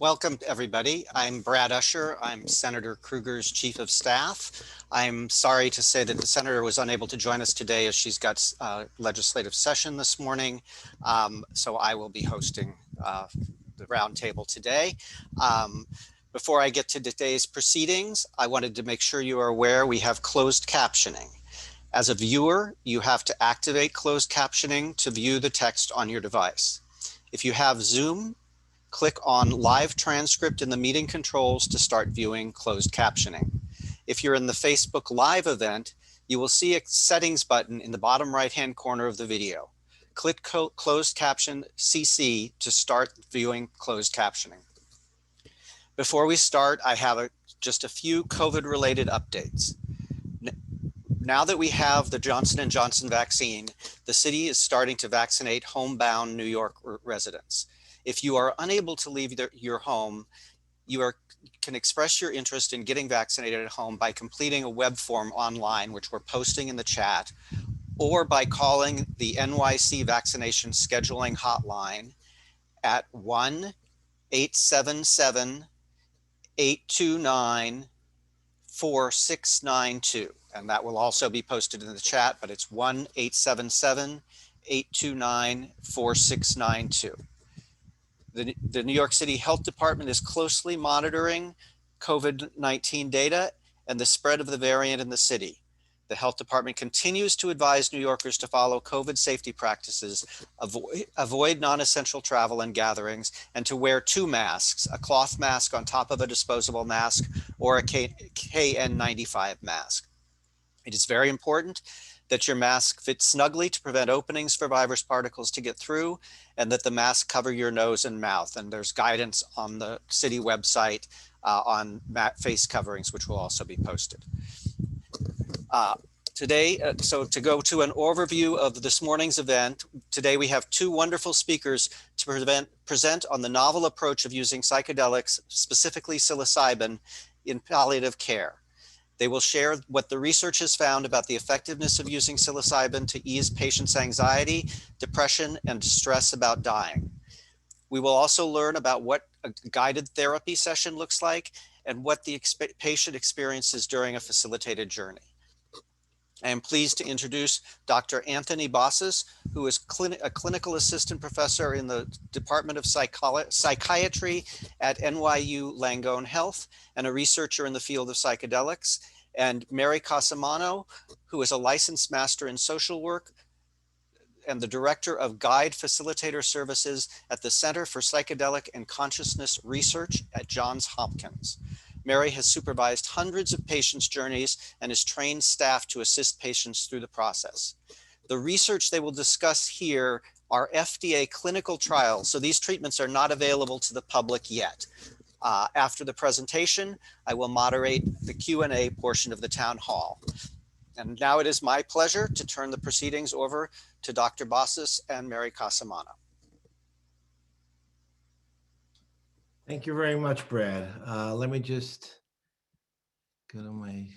Welcome, everybody. I'm Brad Usher. I'm Senator Krueger's Chief of Staff. I'm sorry to say that the Senator was unable to join us today as she's got legislative session this morning. So I will be hosting the roundtable today. Before I get to today's proceedings, I wanted to make sure you are aware we have closed captioning. As a viewer, you have to activate closed captioning to view the text on your device. If you have Zoom, click on live transcript in the meeting controls to start viewing closed captioning. If you're in the Facebook Live event, you will see a settings button in the bottom right-hand corner of the video. Click closed caption CC to start viewing closed captioning. Before we start, I have just a few COVID-related updates. Now that we have the Johnson & Johnson vaccine, the city is starting to vaccinate homebound New York residents. If you are unable to leave your home, you can express your interest in getting vaccinated at home by completing a web form online, which we're posting in the chat, or by calling the NYC vaccination scheduling hotline at 1-877-829-4692. And that will also be posted in the chat, but it's 1-877-829-4692. The New York City Health Department is closely monitoring COVID-19 data and the spread of the variant in the city. The Health Department continues to advise New Yorkers to follow COVID safety practices, avoid non-essential travel and gatherings, and to wear 2 masks, a cloth mask on top of a disposable mask or a KN95 mask. It is very important that your mask fits snugly to prevent openings for virus particles to get through, and that the mask cover your nose and mouth. And there's guidance on the city website on face coverings, which will also be posted. So to go to an overview of this morning's event, today we have 2 wonderful speakers to present on the novel approach of using psychedelics, specifically psilocybin, in palliative care. They will share what the research has found about the effectiveness of using psilocybin to ease patients' anxiety, depression, and distress about dying. We will also learn about what a guided therapy session looks like and what the patient experiences during a facilitated journey. I am pleased to introduce Dr. Anthony Bossis, who is a clinical assistant professor in the Department of Psychiatry at NYU Langone Health and a researcher in the field of psychedelics, and Mary Casamano, who is a licensed master in social work and the director of Guide Facilitator Services at the Center for Psychedelic and Consciousness Research at Johns Hopkins. Mary has supervised hundreds of patients' journeys and has trained staff to assist patients through the process. The research they will discuss here are FDA clinical trials, so these treatments are not available to the public yet. After the presentation, I will moderate the Q&A portion of the town hall. And now it is my pleasure to turn the proceedings over to Dr. Bossis and Mary Casamano. Thank you very much, Brad. Let me just go to my...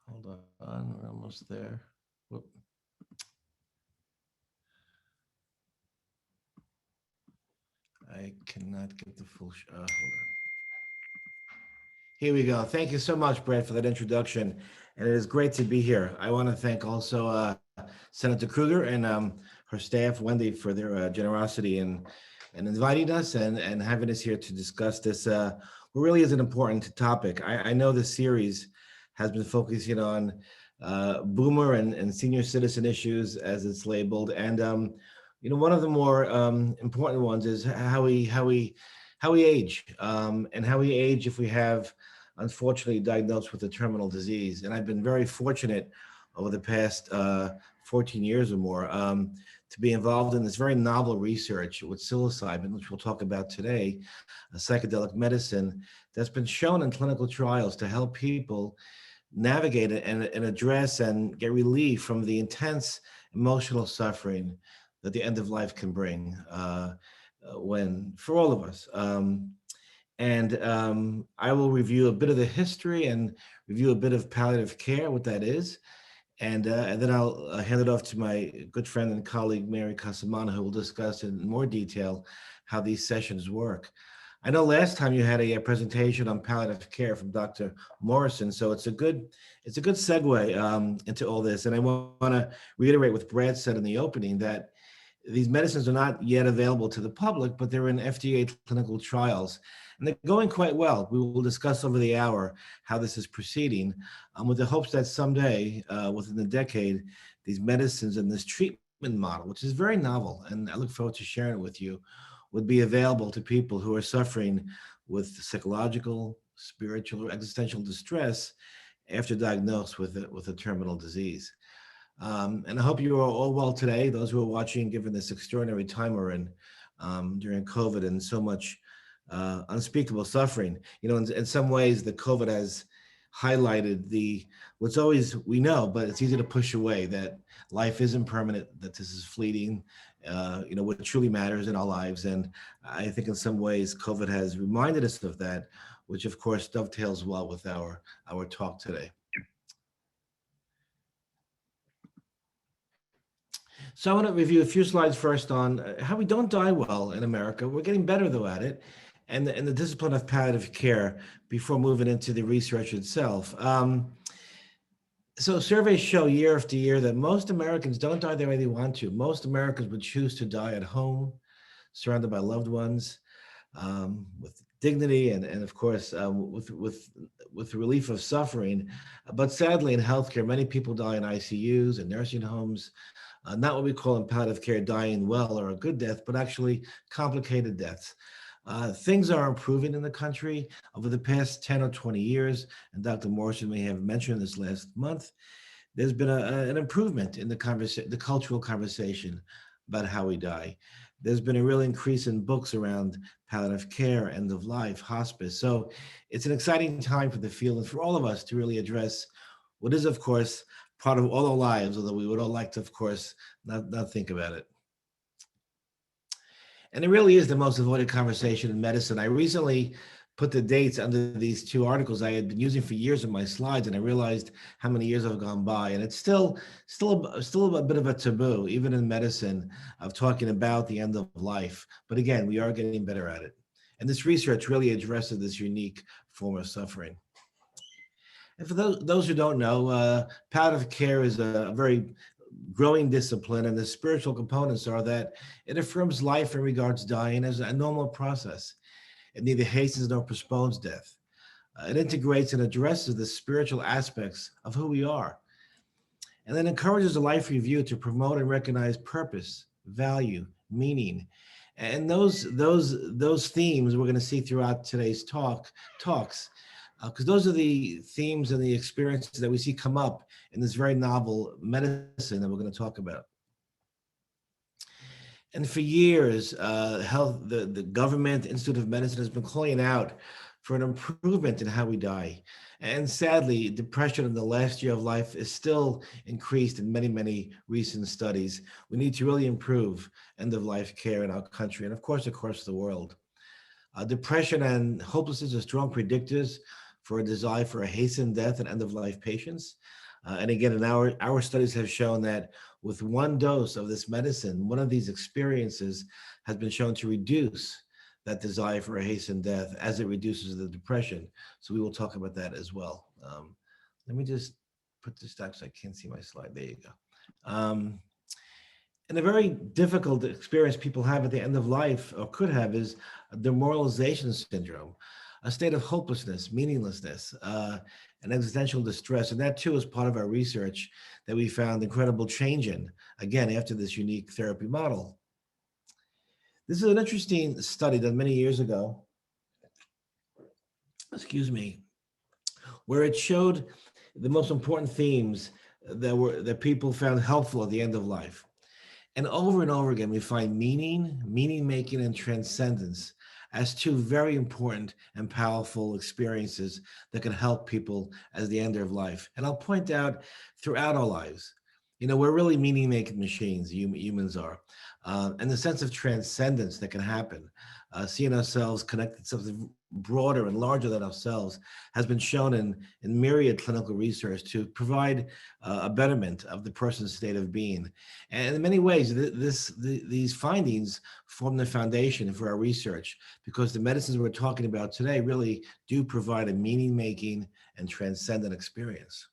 hold on, we're almost there. Whoop. I cannot get the full hold on. Here we go. Thank you so much, Brad, for that introduction. And it is great to be here. I want to thank also Senator Krueger and her staff, Wendy, for their generosity in inviting us and having us here to discuss this. What really is an important topic. I know this series has been focusing on boomer and senior citizen issues, as it's labeled. And you know, one of the more important ones is how we age, and how we age if we have, unfortunately, diagnosed with a terminal disease. And I've been very fortunate over the past 14 years or more to be involved in this very novel research with psilocybin, which we'll talk about today, a psychedelic medicine that's been shown in clinical trials to help people navigate it and address and get relief from the intense emotional suffering that the end of life can bring for all of us. I will review a bit of the history and review a bit of palliative care, what that is, And then I'll hand it off to my good friend and colleague, Mary Casamano, who will discuss in more detail how these sessions work. I know last time you had a presentation on palliative care from Dr. Morrison, so it's a good segue into all this. And I want to reiterate what Brad said in the opening, that these medicines are not yet available to the public, but they're in FDA clinical trials, and they're going quite well. We will discuss over the hour how this is proceeding, with the hopes that someday, within the decade, these medicines and this treatment model, which is very novel, and I look forward to sharing it with you, would be available to people who are suffering with psychological, spiritual, or existential distress after diagnosed with a terminal disease. And I hope you are all well today, those who are watching, given this extraordinary time we're in during COVID and so much unspeakable suffering. In some ways, the COVID has highlighted what's always we know, but it's easy to push away, that life isn't permanent, that this is fleeting, what truly matters in our lives. And I think in some ways, COVID has reminded us of that, which of course dovetails well with our talk today. So I want to review a few slides first on how we don't die well in America. We're getting better though at it, and the discipline of palliative care before moving into the research itself. So surveys show year after year that most Americans don't die the way they want to. Most Americans would choose to die at home, surrounded by loved ones, with dignity and of course with relief of suffering. But sadly, in healthcare, many people die in ICUs and nursing homes. Not what we call in palliative care dying well or a good death, but actually complicated deaths. Things are improving in the country over the past 10 or 20 years, and Dr. Morrison may have mentioned this last month. There's been an improvement in the cultural conversation about how we die. There's been a real increase in books around palliative care, end of life, hospice. So it's an exciting time for the field and for all of us to really address what is, of course, part of all our lives, although we would all like to, of course, not think about it. And it really is the most avoided conversation in medicine. I recently put the dates under these two articles I had been using for years in my slides, and I realized how many years have gone by, and it's still a bit of a taboo, even in medicine, of talking about the end of life. But again, we are getting better at it. And this research really addresses this unique form of suffering. And for those who don't know, palliative care is a very growing discipline, and the spiritual components are that it affirms life and regards dying as a normal process. It neither hastens nor postpones death. It integrates and addresses the spiritual aspects of who we are, and then encourages a life review to promote and recognize purpose, value, meaning, and those themes we're going to see throughout today's talks, because those are the themes and the experiences that we see come up in this very novel medicine that we're going to talk about. And for years, the government Institute of Medicine has been calling out for an improvement in how we die. And sadly, depression in the last year of life is still increased in many, many recent studies. We need to really improve end-of-life care in our country and, of course, across the world. Depression and hopelessness are strong predictors for a desire for a hastened death in end-of-life patients. And again, in our studies have shown that with one dose of this medicine, one of these experiences has been shown to reduce that desire for a hastened death as it reduces the depression. So we will talk about that as well. Let me just put this down so I can't see my slide. There you go. And a very difficult experience people have at the end of life, or could have, is demoralization syndrome, a state of hopelessness, meaninglessness, and existential distress. And that too is part of our research that we found incredible change in, again, after this unique therapy model. This is an interesting study done many years ago, where it showed the most important themes that people found helpful at the end of life. And over again, we find meaning making, and transcendence as two very important and powerful experiences that can help people at the end of life. And I'll point out throughout our lives, we're really meaning-making machines, humans are. And the sense of transcendence that can happen. seeing ourselves connected to something broader and larger than ourselves, has been shown in myriad clinical research to provide a betterment of the person's state of being. And in many ways, these findings form the foundation for our research, because the medicines we're talking about today really do provide a meaning-making and transcendent experience.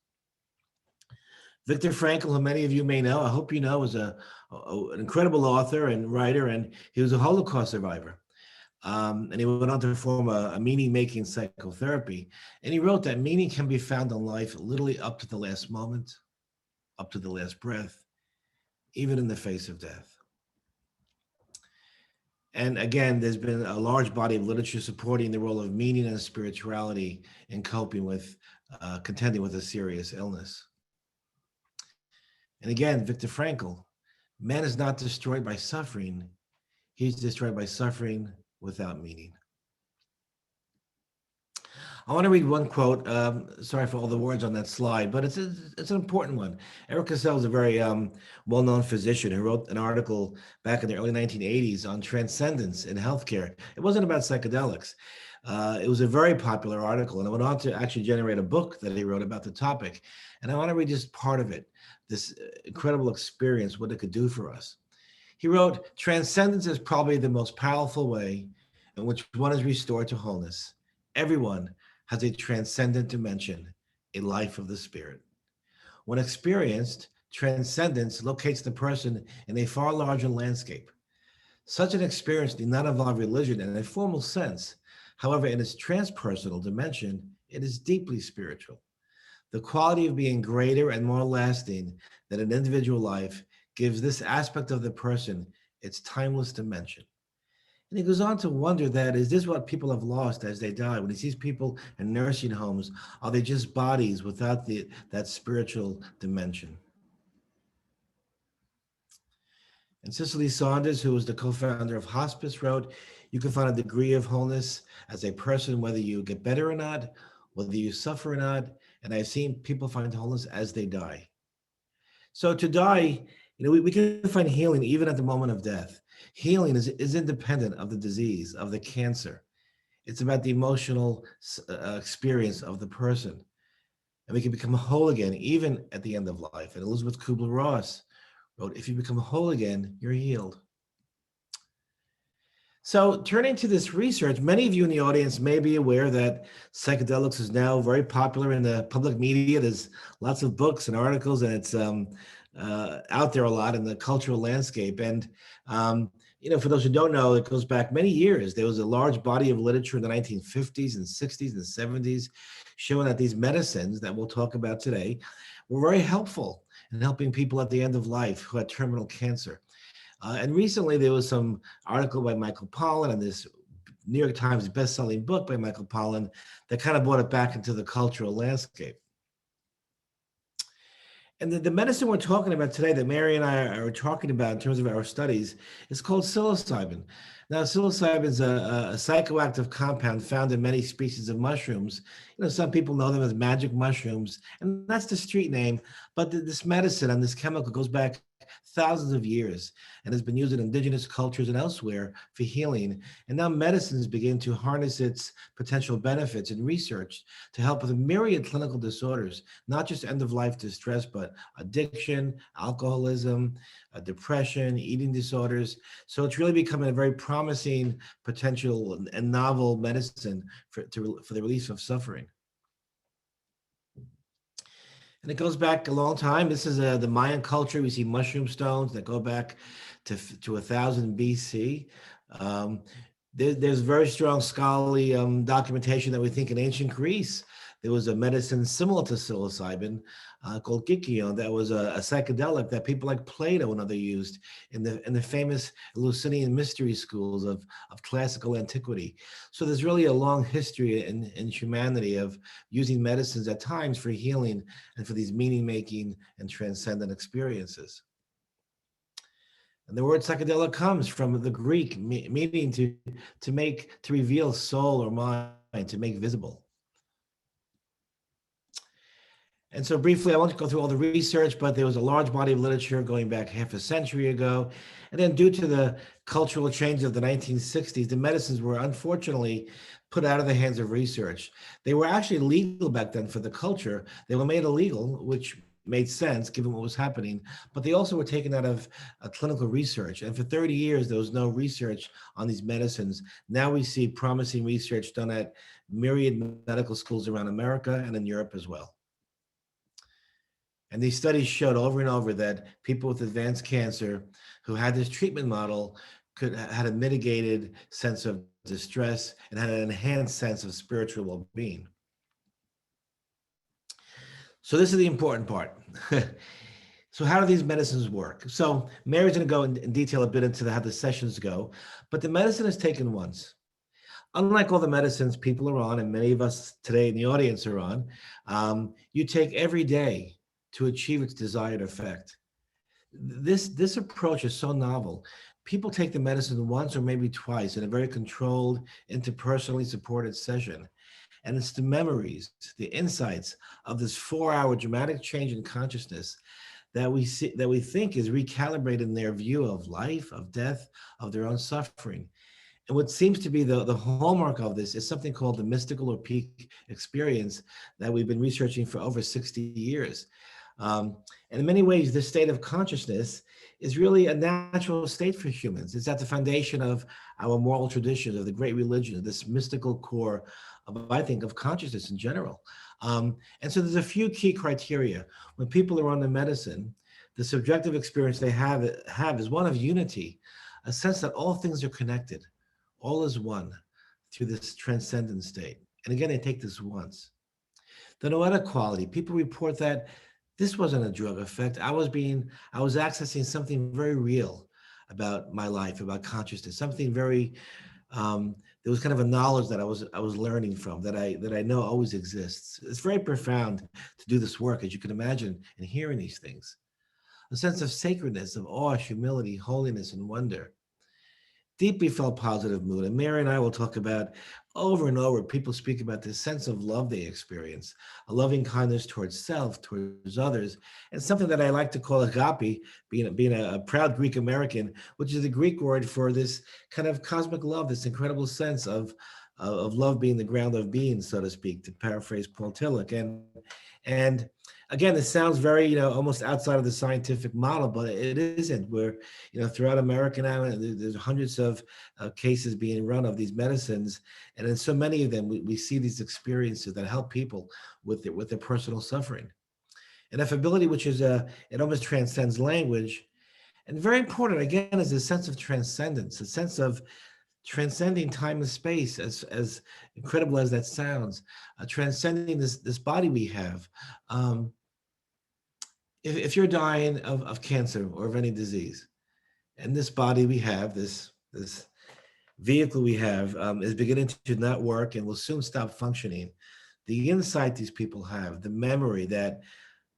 Viktor Frankl, who many of you may know, I hope you know, is an incredible author and writer, and he was a Holocaust survivor. And he went on to form a meaning-making psychotherapy. And he wrote that meaning can be found in life literally up to the last moment, up to the last breath, even in the face of death. And again, there's been a large body of literature supporting the role of meaning and spirituality in coping with, contending with a serious illness. And again, Viktor Frankl, man is not destroyed by suffering, he's destroyed by suffering without meaning. I want to read one quote. Sorry for all the words on that slide, but it's an important one. Eric Cassell is a very well-known physician who wrote an article back in the early 1980s on transcendence in healthcare. It wasn't about psychedelics. It was a very popular article, and it went on to actually generate a book that he wrote about the topic. And I want to read just part of it, this incredible experience, what it could do for us. He wrote, "Transcendence is probably the most powerful way in which one is restored to wholeness. Everyone has a transcendent dimension, a life of the spirit. When experienced, transcendence locates the person in a far larger landscape. Such an experience need not involve religion in a formal sense. However, in its transpersonal dimension, it is deeply spiritual. The quality of being greater and more lasting than an individual life gives this aspect of the person its timeless dimension." And he goes on to wonder that, is this what people have lost as they die? When he sees people in nursing homes, are they just bodies without that spiritual dimension? And Cicely Saunders, who was the co-founder of Hospice, wrote, "You can find a degree of wholeness as a person, whether you get better or not, whether you suffer or not. And I've seen people find wholeness as they die." So to die, we can find healing even at the moment of death. Healing is independent of the disease, of the cancer. It's about the emotional experience of the person. And we can become whole again, even at the end of life. And Elizabeth Kubler-Ross wrote, "If you become whole again, you're healed." So turning to this research, many of you in the audience may be aware that psychedelics is now very popular in the public media. There's lots of books and articles, and it's out there a lot in the cultural landscape. And for those who don't know, it goes back many years. There was a large body of literature in the 1950s and 60s and 70s showing that these medicines that we'll talk about today were very helpful in helping people at the end of life who had terminal cancer. And recently there was some article by Michael Pollan and this New York Times best-selling book by Michael Pollan that kind of brought it back into the cultural landscape. And the medicine we're talking about today that Mary and I are talking about in terms of our studies is called psilocybin. Now, psilocybin is a psychoactive compound found in many species of mushrooms. Some people know them as magic mushrooms, and that's the street name. But this medicine and this chemical goes back thousands of years and has been used in indigenous cultures and elsewhere for healing. And now medicines begin to harness its potential benefits in research to help with a myriad clinical disorders, not just end-of-life distress, but addiction, alcoholism, depression, eating disorders. So it's really becoming a very promising potential and novel medicine for the relief of suffering. And it goes back a long time. This is the Mayan culture. We see mushroom stones that go back to 1000 BC. There's very strong scholarly documentation that we think in ancient Greece, there was a medicine similar to psilocybin called Gikion that was a psychedelic that people like Plato and others used in the famous Eleusinian mystery schools of classical antiquity. So there's really a long history in humanity of using medicines at times for healing and for these meaning-making and transcendent experiences. And the word psychedelic comes from the Greek, meaning to reveal soul or mind, to make visible. And so briefly, I won't go through all the research, but there was a large body of literature going back half a century ago. And then due to the cultural change of the 1960s, the medicines were unfortunately put out of the hands of research. They were actually legal back then for the culture. They were made illegal, which made sense given what was happening, but they also were taken out of clinical research. And for 30 years, there was no research on these medicines. Now we see promising research done at myriad medical schools around America and in Europe as well. And these studies showed over and over that people with advanced cancer who had this treatment model had a mitigated sense of distress and had an enhanced sense of spiritual well-being. So this is the important part. So how do these medicines work? So Mary's going to go in detail a bit into how the sessions go, but the medicine is taken once. Unlike all the medicines people are on, and many of us today in the audience are on, you take every day to achieve its desired effect. This approach is so novel. People take the medicine once or maybe twice in a very controlled, interpersonally supported session. And it's the memories, the insights of this 4-hour dramatic change in consciousness that we think is recalibrated in their view of life, of death, of their own suffering. And what seems to be the hallmark of this is something called the mystical or peak experience that we've been researching for over 60 years. And in many ways, this state of consciousness is really a natural state for humans. It's at the foundation of our moral tradition, of the great religion, of this mystical core of, I think, of consciousness in general. And so there's a few key criteria. When people are on the medicine, the subjective experience they have is one of unity, a sense that all things are connected, all is one through this transcendent state. And again, they take this once. The noetic quality, people report that this wasn't a drug effect. I was accessing something very real about my life, about consciousness, something very, there was kind of a knowledge that I was learning from that I know always exists. It's very profound to do this work, as you can imagine, and hearing these things. A sense of sacredness, of awe, humility, holiness, and wonder. Deeply felt positive mood. And Mary and I will talk about over and over, people speak about this sense of love they experience, a loving kindness towards self, towards others, and something that I like to call agape, being a proud Greek American, which is the Greek word for this kind of cosmic love, this incredible sense of love being the ground of being, so to speak, to paraphrase Paul Tillich. And again, it sounds very, almost outside of the scientific model, but it isn't. We're, throughout America now, there's hundreds of cases being run of these medicines. And in so many of them, we see these experiences that help people with their personal suffering. And affability, which is it almost transcends language. And very important, again, is a sense of transcendence, a sense of transcending time and space, as incredible as that sounds, transcending this body we have. If you're dying of cancer or of any disease, and this body we have, this vehicle we have, is beginning to not work and will soon stop functioning, the insight these people have, the memory that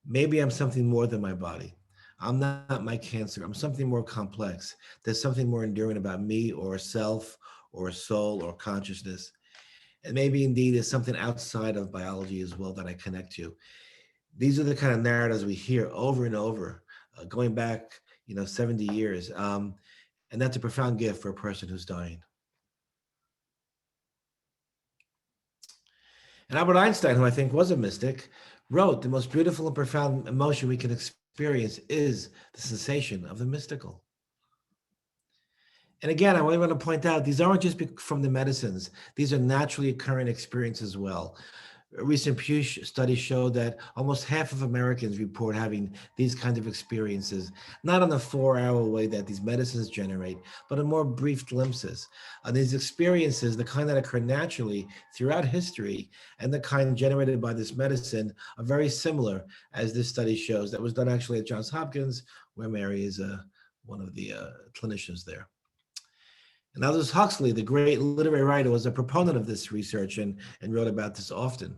maybe I'm something more than my body. I'm not my cancer. I'm something more complex. There's something more enduring about me or self or soul or consciousness. And maybe indeed there's something outside of biology as well that I connect to. These are the kind of narratives we hear over and over, going back, 70 years. And that's a profound gift for a person who's dying. And Albert Einstein, who I think was a mystic, wrote, the most beautiful and profound emotion we can experience is the sensation of the mystical. And again, I want to point out, these aren't just from the medicines. These are naturally occurring experiences as well. A recent Pew study showed that almost half of Americans report having these kinds of experiences, not in the 4-hour way that these medicines generate, but in more brief glimpses. And these experiences, the kind that occur naturally throughout history and the kind generated by this medicine, are very similar, as this study shows. That was done actually at Johns Hopkins, where Mary is one of the clinicians there. And Aldous Huxley, the great literary writer, was a proponent of this research and wrote about this often.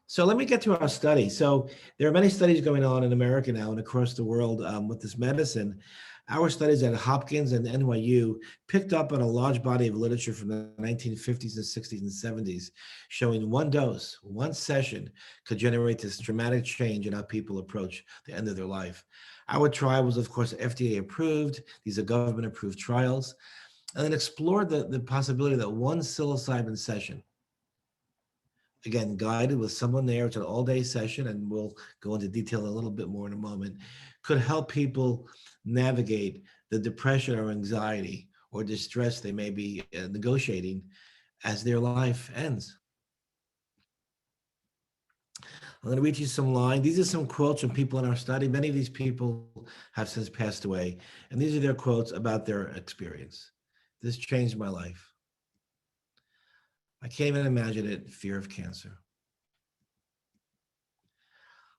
So let me get to our study. So there are many studies going on in America now and across the world with this medicine. Our studies at Hopkins and NYU picked up on a large body of literature from the 1950s and 60s and 70s, showing one dose, one session could generate this dramatic change in how people approach the end of their life. Our trial was, of course, FDA approved. These are government approved trials, and then explored the possibility that one psilocybin session, again, guided with someone there, it's an all-day session, and we'll go into detail a little bit more in a moment, could help people navigate the depression or anxiety or distress they may be negotiating as their life ends. I'm going to read you some lines. These are some quotes from people in our study. Many of these people have since passed away, and these are their quotes about their experience. This changed my life. I can't even imagine it, fear of cancer.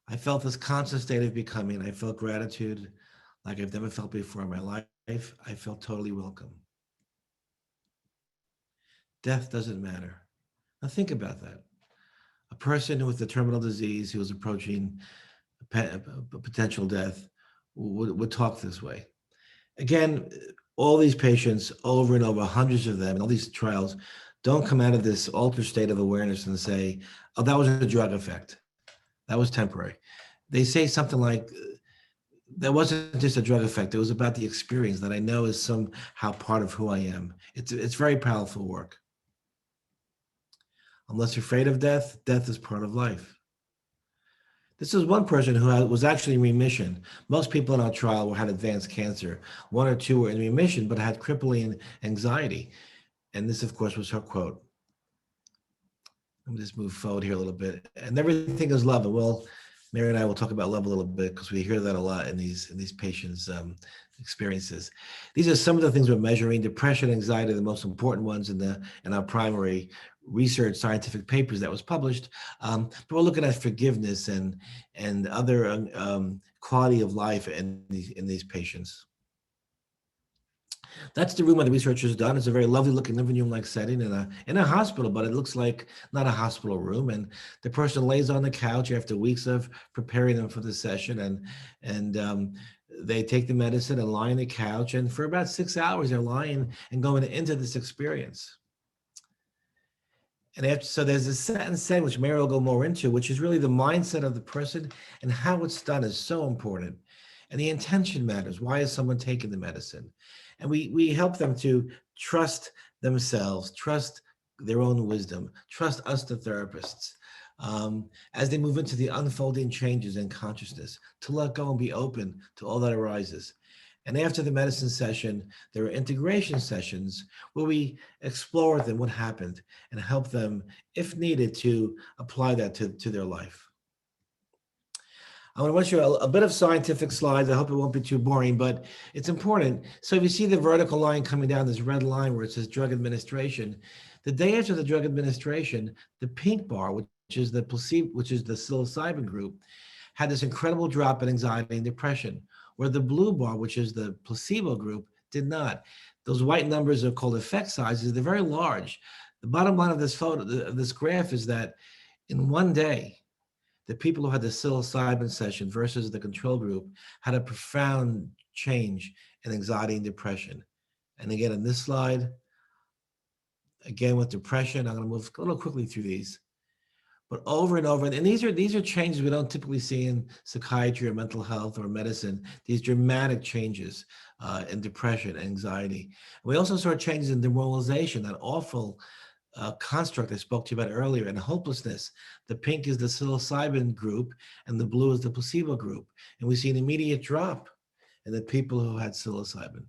I felt this constant state of becoming. I felt gratitude like I've never felt before in my life. I felt totally welcome. Death doesn't matter. Now think about that. A person with a terminal disease who is approaching a potential death would talk this way. Again, all these patients, over and over, hundreds of them, and all these trials, don't come out of this altered state of awareness and say, oh, that was a drug effect. That was temporary. They say something like, that wasn't just a drug effect. It was about the experience that I know is somehow part of who I am. It's very powerful work. Unless you're afraid of death, death is part of life. This is one person who was actually in remission. Most people in our trial had advanced cancer. One or two were in remission, but had crippling anxiety. And this, of course, was her quote. Let me just move forward here a little bit. And everything is love. And well, Mary and I will talk about love a little bit because we hear that a lot in these patients' experiences. These are some of the things we're measuring. Depression, anxiety are the most important ones in our primary research scientific papers that was published. But we're looking at forgiveness and other quality of life in these patients. That's the room where the research is done. It's a very lovely looking living room-like setting in a hospital, but it looks like not a hospital room. And the person lays on the couch after weeks of preparing them for the session, and they take the medicine and lie on the couch. And for about 6 hours, they're lying and going into this experience. And so there's a set and set, which Mary will go more into, which is really the mindset of the person, and how it's done is so important. And the intention matters. Why is someone taking the medicine? And we help them to trust themselves, trust their own wisdom, trust us, the therapists, as they move into the unfolding changes in consciousness, to let go and be open to all that arises. And after the medicine session, there are integration sessions where we explore with them what happened and help them, if needed, to apply that to their life. I want to show you a bit of scientific slides. I hope it won't be too boring, but it's important. So if you see the vertical line coming down, this red line where it says drug administration, the day after the drug administration, the pink bar, which is the placebo, which is the psilocybin group, had this incredible drop in anxiety and depression, where the blue bar, which is the placebo group, did not. Those white numbers are called effect sizes. They're very large. The bottom line of this this graph is that in one day, the people who had the psilocybin session versus the control group had a profound change in anxiety and depression. And again, in this slide, again with depression, I'm going to move a little quickly through these. But over and over, and these are changes we don't typically see in psychiatry or mental health or medicine, these dramatic changes in depression, anxiety. We also saw changes in demoralization, that awful construct I spoke to you about earlier, and hopelessness. The pink is the psilocybin group and the blue is the placebo group. And we see an immediate drop in the people who had psilocybin.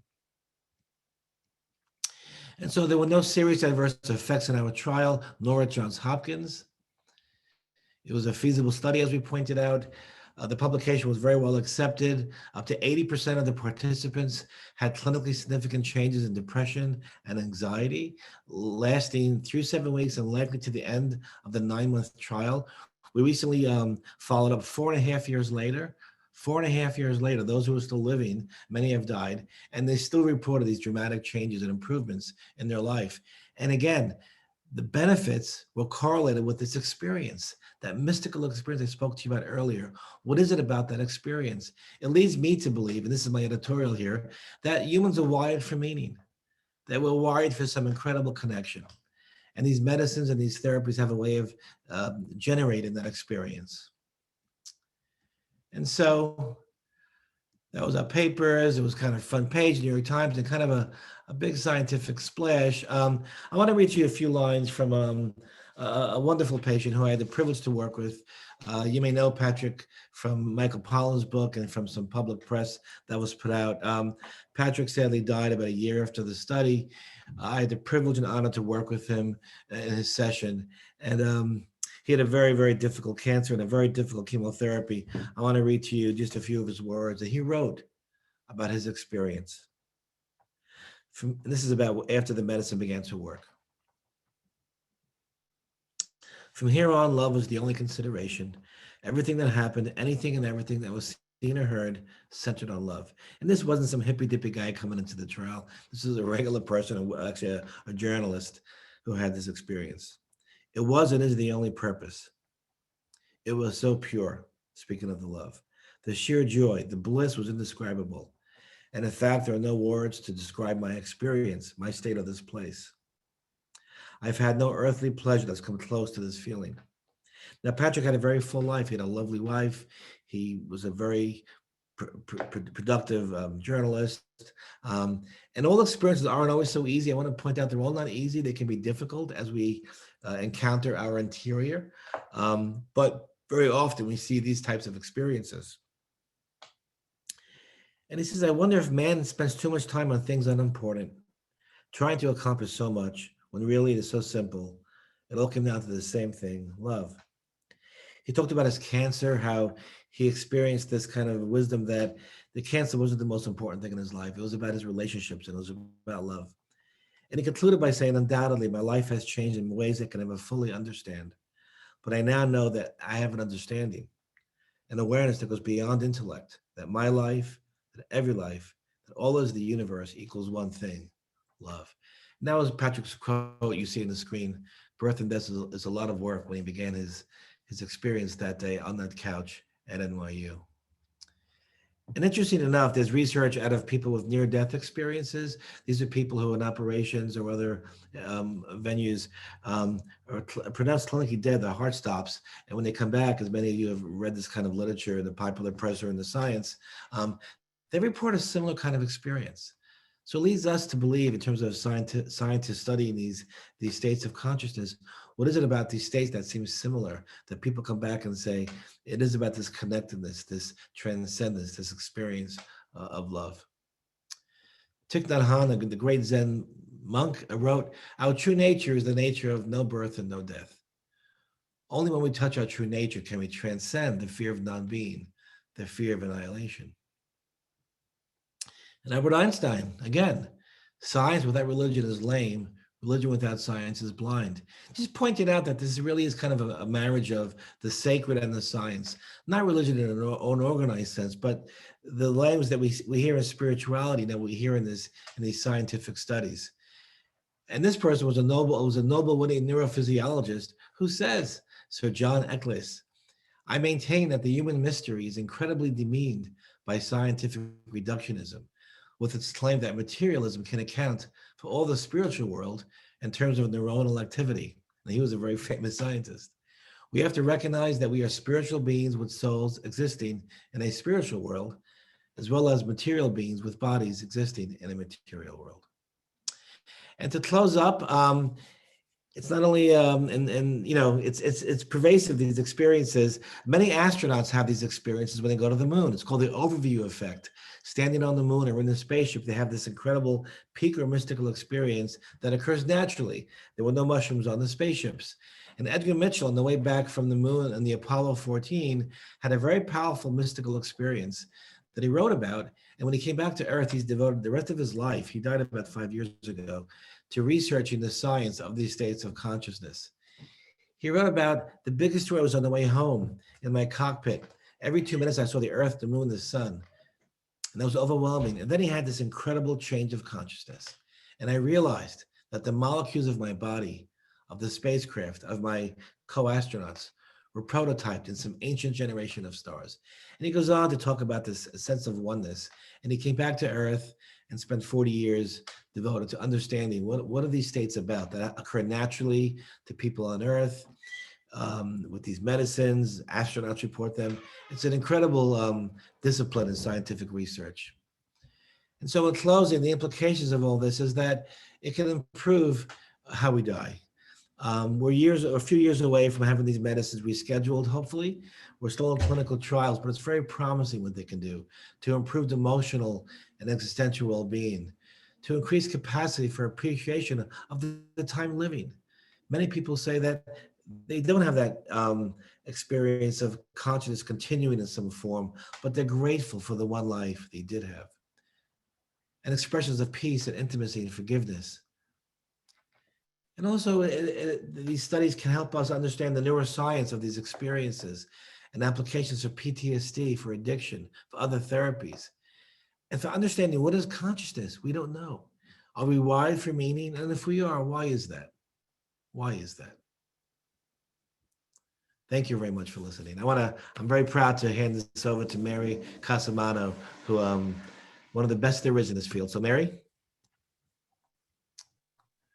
And so there were no serious adverse effects in our trial, nor at Johns Hopkins. It was a feasible study, as we pointed out. The publication was very well accepted. Up to 80% of the participants had clinically significant changes in depression and anxiety, lasting through 7 weeks and likely to the end of the 9-month trial. We recently followed up 4.5 years later. 4.5 years later, those who are still living, many have died, and they still reported these dramatic changes and improvements in their life. And again, the benefits were correlated with this experience, that mystical experience I spoke to you about earlier. What is it about that experience? It leads me to believe, and this is my editorial here, that humans are wired for meaning, that we're wired for some incredible connection. And these medicines and these therapies have a way of generating that experience. And so that was our papers. It was kind of front page, New York Times, and kind of a big scientific splash. I want to read you a few lines from a wonderful patient who I had the privilege to work with. You may know Patrick from Michael Pollan's book and from some public press that was put out. Patrick sadly died about a year after the study. I had the privilege and honor to work with him in his session. And he had a very, very difficult cancer and a very difficult chemotherapy. I want to read to you just a few of his words that he wrote about his experience. This is about after the medicine began to work. From here on, love was the only consideration. Everything that happened, anything and everything that was seen or heard, centered on love. And this wasn't some hippy-dippy guy coming into the trial. This is a regular person, actually a journalist who had this experience. It was and is the only purpose. It was so pure, speaking of the love. The sheer joy, the bliss was indescribable. And in fact, there are no words to describe my experience, my state of this place. I've had no earthly pleasure that's come close to this feeling. Now, Patrick had a very full life. He had a lovely wife. He was a very productive journalist. And all experiences aren't always so easy. I want to point out they're all not easy. They can be difficult as we encounter our interior. But very often we see these types of experiences. And he says, I wonder if man spends too much time on things unimportant, trying to accomplish so much when really it is so simple. It all came down to the same thing, love. He talked about his cancer, how he experienced this kind of wisdom that the cancer wasn't the most important thing in his life. It was about his relationships and it was about love. And he concluded by saying, undoubtedly, my life has changed in ways I can never fully understand. But I now know that I have an understanding, an awareness that goes beyond intellect, that my life, that every life, that all is the universe equals one thing, love. And that was Patrick's quote you see on the screen. Birth and death is a lot of work when he began his experience that day on that couch at NYU. And interesting enough, there's research out of people with near-death experiences. These are people who in operations or other venues are pronounced clinically dead, their heart stops. And when they come back, as many of you have read this kind of literature in the popular press or in the science, they report a similar kind of experience. So it leads us to believe in terms of scientists studying these states of consciousness, what is it about these states that seems similar, that people come back and say, it is about this connectedness, this transcendence, this experience of love. Thich Nhat Hanh, the great Zen monk, wrote, our true nature is the nature of no birth and no death. Only when we touch our true nature can we transcend the fear of non-being, the fear of annihilation. And Albert Einstein, again, science without religion is lame. Religion without science is blind. Just pointed out that this really is kind of a marriage of the sacred and the science, not religion in an organized sense, but the language that we hear in spirituality that we hear in these scientific studies. And this person was a Nobel-winning neurophysiologist who says, Sir John Eccles, I maintain that the human mystery is incredibly demeaned by scientific reductionism, with its claim that materialism can account for all the spiritual world in terms of neuronal activity. And he was a very famous scientist. We have to recognize that we are spiritual beings with souls existing in a spiritual world, as well as material beings with bodies existing in a material world. And to close up, it's not only, it's pervasive, these experiences. Many astronauts have these experiences when they go to the moon. It's called the overview effect. Standing on the moon or in the spaceship, they have this incredible peak or mystical experience that occurs naturally. There were no mushrooms on the spaceships. And Edgar Mitchell, on the way back from the moon and the Apollo 14, had a very powerful mystical experience that he wrote about. And when he came back to Earth, he's devoted the rest of his life, he died about 5 years ago, to researching the science of these states of consciousness. He wrote about the biggest story was on the way home in my cockpit. Every 2 minutes, I saw the Earth, the moon, the sun. And that was overwhelming. And then he had this incredible change of consciousness. And I realized that the molecules of my body of the spacecraft, of my co-astronauts, were prototyped in some ancient generation of stars. And he goes on to talk about this sense of oneness. And he came back to Earth and spent 40 years devoted to understanding what are these states about that occur naturally to people on Earth, with these medicines. Astronauts report them. It's an incredible discipline in scientific research. And so in closing, the implications of all this is that it can improve how we die. We're a few years away from having these medicines rescheduled, hopefully. We're still in clinical trials, but it's very promising what they can do to improve emotional and existential well-being, to increase capacity for appreciation of the time living. Many people say that they don't have that experience of consciousness continuing in some form, but they're grateful for the one life they did have. And expressions of peace and intimacy and forgiveness. And also, these studies can help us understand the neuroscience of these experiences and applications for PTSD, for addiction, for other therapies. And for understanding what is consciousness, we don't know. Are we wired for meaning? And if we are, why is that? Why is that? Thank you very much for listening. I'm very proud to hand this over to Mary Casamano, who one of the best there is in this field. So Mary?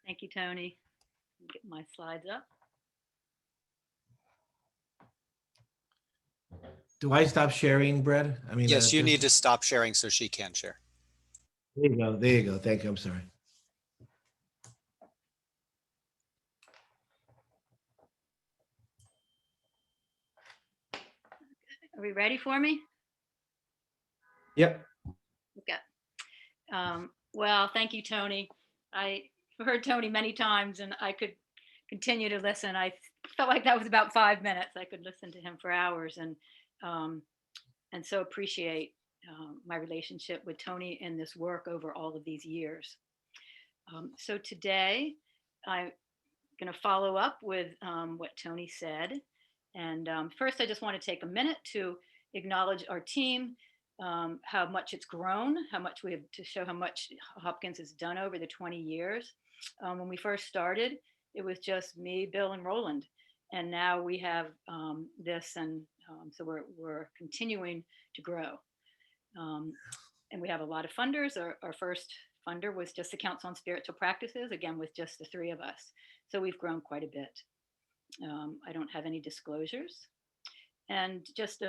Thank you, Tony. Get my slides up. Do I stop sharing, Brett? I mean, Yes, you need to stop sharing so she can share. There you go. There you go. Thank you. I'm sorry. Are we ready for me? Yep. Okay. Well, thank you, Tony. I heard Tony many times and I could continue to listen. I felt like that was about 5 minutes. I could listen to him for hours and so appreciate my relationship with Tony and this work over all of these years. So today I'm going to follow up with what Tony said. And first, I just want to take a minute to acknowledge our team, how much it's grown, how much we have to show how much Hopkins has done over the 20 years. When we first started, it was just me, Bill, and Roland. And now we have this, and so we're continuing to grow. And we have a lot of funders. Our first funder was just the Council on Spiritual Practices, again, with just the 3 of us. So we've grown quite a bit. I don't have any disclosures. And just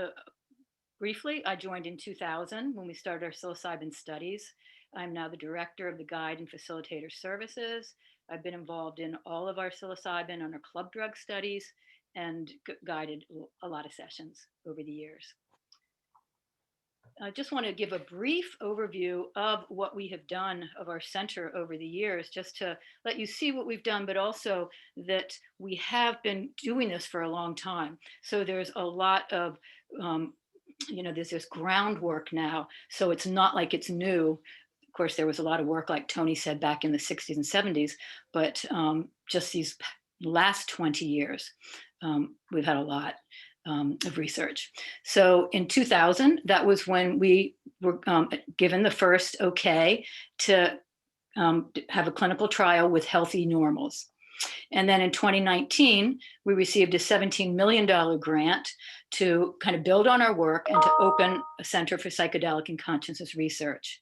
briefly, I joined in 2000 when we started our psilocybin studies. I'm now the director of the guide and facilitator services. I've been involved in all of our psilocybin and our club drug studies and guided a lot of sessions over the years. I just want to give a brief overview of what we have done of our center over the years, just to let you see what we've done, but also that we have been doing this for a long time. So there's a lot of, there's this groundwork now. So it's not like it's new. Of course, there was a lot of work, like Tony said, back in the 60s and 70s, but just these last 20 years, we've had a lot of research. So in 2000, that was when we were given the first okay to have a clinical trial with healthy normals. And then in 2019, we received a $17 million grant to kind of build on our work and to open a Center for Psychedelic and Consciousness Research.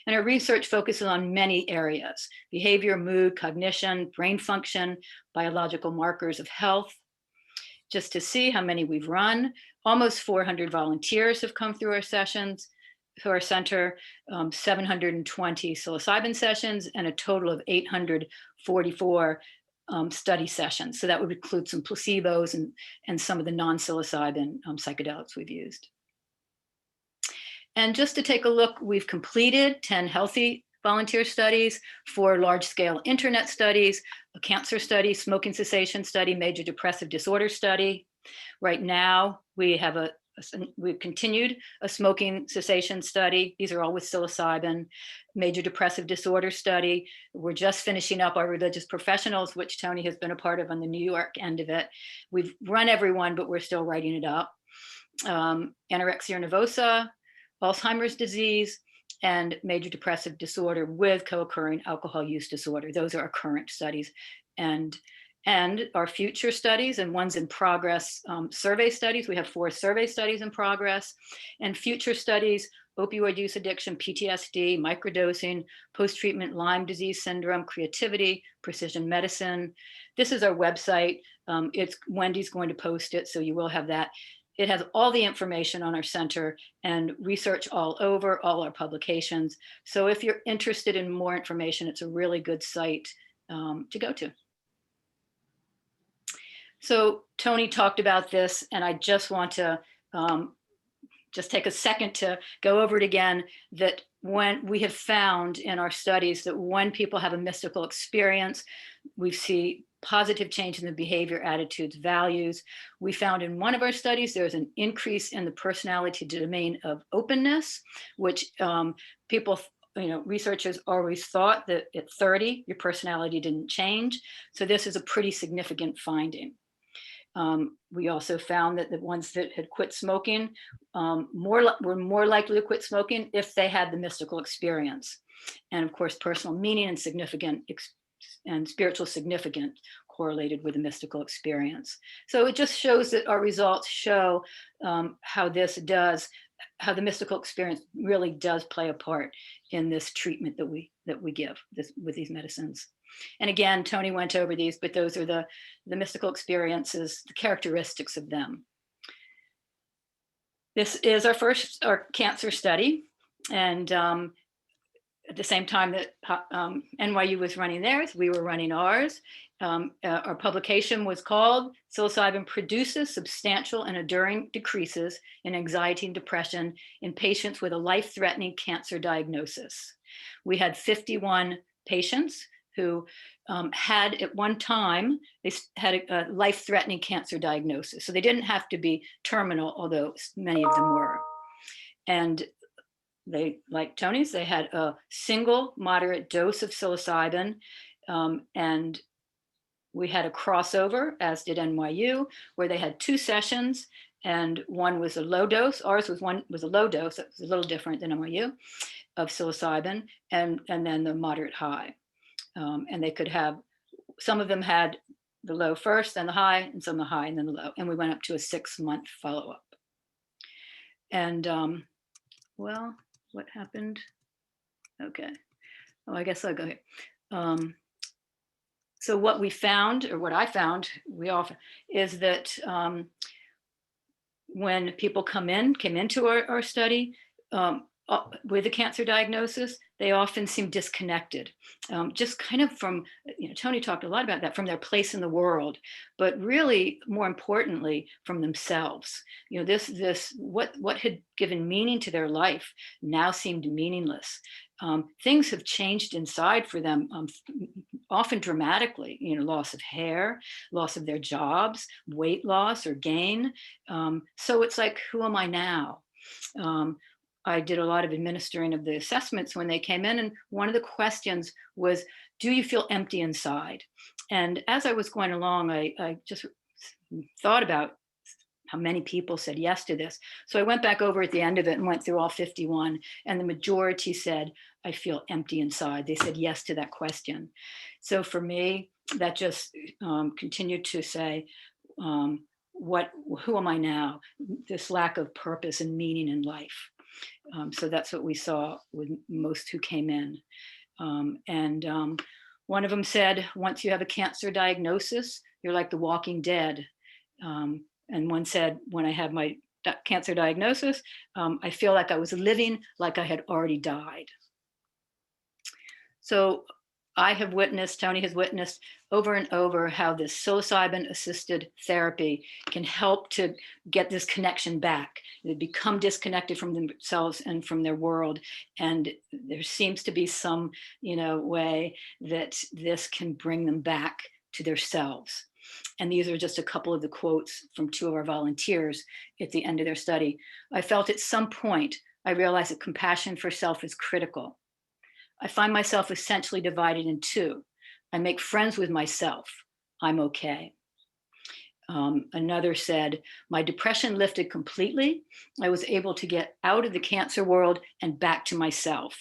And our research focuses on many areas: behavior, mood, cognition, brain function, biological markers of health. Just to see how many we've run, almost 400 volunteers have come through our sessions, through our center, 720 psilocybin sessions, and a total of 844 study sessions. So that would include some placebos and some of the non-psilocybin psychedelics we've used. And just to take a look, we've completed 10 healthy volunteer studies, 4 large-scale internet studies, a cancer study, smoking cessation study, major depressive disorder study. Right now, we've continued a smoking cessation study. These are all with psilocybin. Major depressive disorder study. We're just finishing up our religious professionals, which Tony has been a part of on the New York end of it. We've run everyone, but we're still writing it up. Anorexia nervosa, Alzheimer's disease, and major depressive disorder with co-occurring alcohol use disorder. Those are our current studies. And And our future studies and ones in progress, survey studies. We have 4 survey studies in progress, and future studies: opioid use addiction, PTSD, microdosing, post-treatment Lyme disease syndrome, creativity, precision medicine. This is our website. It's Wendy's going to post it, so you will have that. It has all the information on our center and research all over, all our publications. So if you're interested in more information, it's a really good site to go to. So Tony talked about this, and I just want to just take a second to go over it again, that when we have found in our studies that when people have a mystical experience, we see positive change in the behavior, attitudes, values. We found in one of our studies, there's an increase in the personality domain of openness, which people, researchers always thought that at 30, your personality didn't change. So this is a pretty significant finding. We also found that the ones that had quit smoking were more likely to quit smoking if they had the mystical experience. And of course, personal meaning and and spiritual significance correlated with the mystical experience. So it just shows that our results show how the mystical experience really does play a part in this treatment that we give with these medicines. And again, Tony went over these, but those are the mystical experiences, the characteristics of them. This is our cancer study. And at the same time that NYU was running theirs, we were running ours. Our publication was called "Psilocybin Produces Substantial and Enduring Decreases in Anxiety and Depression in Patients with a Life-Threatening Cancer Diagnosis." We had 51 patients who had at one time, they had a life-threatening cancer diagnosis. So they didn't have to be terminal, although many of them were. And they, like Tony's, they had a single moderate dose of psilocybin, and we had a crossover, as did NYU, where they had 2 sessions, and one was a low dose. Ours was a low dose. That was a little different than NYU, of psilocybin, and then the moderate high. And they could have, some of them had the low first, then the high, and some the high, and then the low. And we went up to a 6-month follow-up. And well, what happened? Okay. Oh, I guess I'll go here. So what we found, or what I found, is that when people came into our study with a cancer diagnosis, they often seem disconnected, just kind of from, Tony talked a lot about that, from their place in the world, but really more importantly, from themselves. What had given meaning to their life now seemed meaningless. Things have changed inside for them, often dramatically, loss of hair, loss of their jobs, weight loss or gain. So it's like, who am I now? I did a lot of administering of the assessments when they came in. And one of the questions was, do you feel empty inside? And as I was going along, I just thought about how many people said yes to this. So I went back over at the end of it and went through all 51, and the majority said, I feel empty inside. They said yes to that question. So for me, that just continued to say, who am I now? This lack of purpose and meaning in life. So that's what we saw with most who came in. And one of them said, once you have a cancer diagnosis, you're like the walking dead. And one said, when I had my cancer diagnosis, I feel like I was living like I had already died. So I have witnessed, Tony has witnessed over and over how this psilocybin assisted therapy can help to get this connection back. They become disconnected from themselves and from their world. And there seems to be some, way that this can bring them back to themselves. And these are just a couple of the quotes from 2 of our volunteers at the end of their study. I felt at some point, I realized that compassion for self is critical. I find myself essentially divided in 2. I make friends with myself. I'm okay. Another said, my depression lifted completely. I was able to get out of the cancer world and back to myself.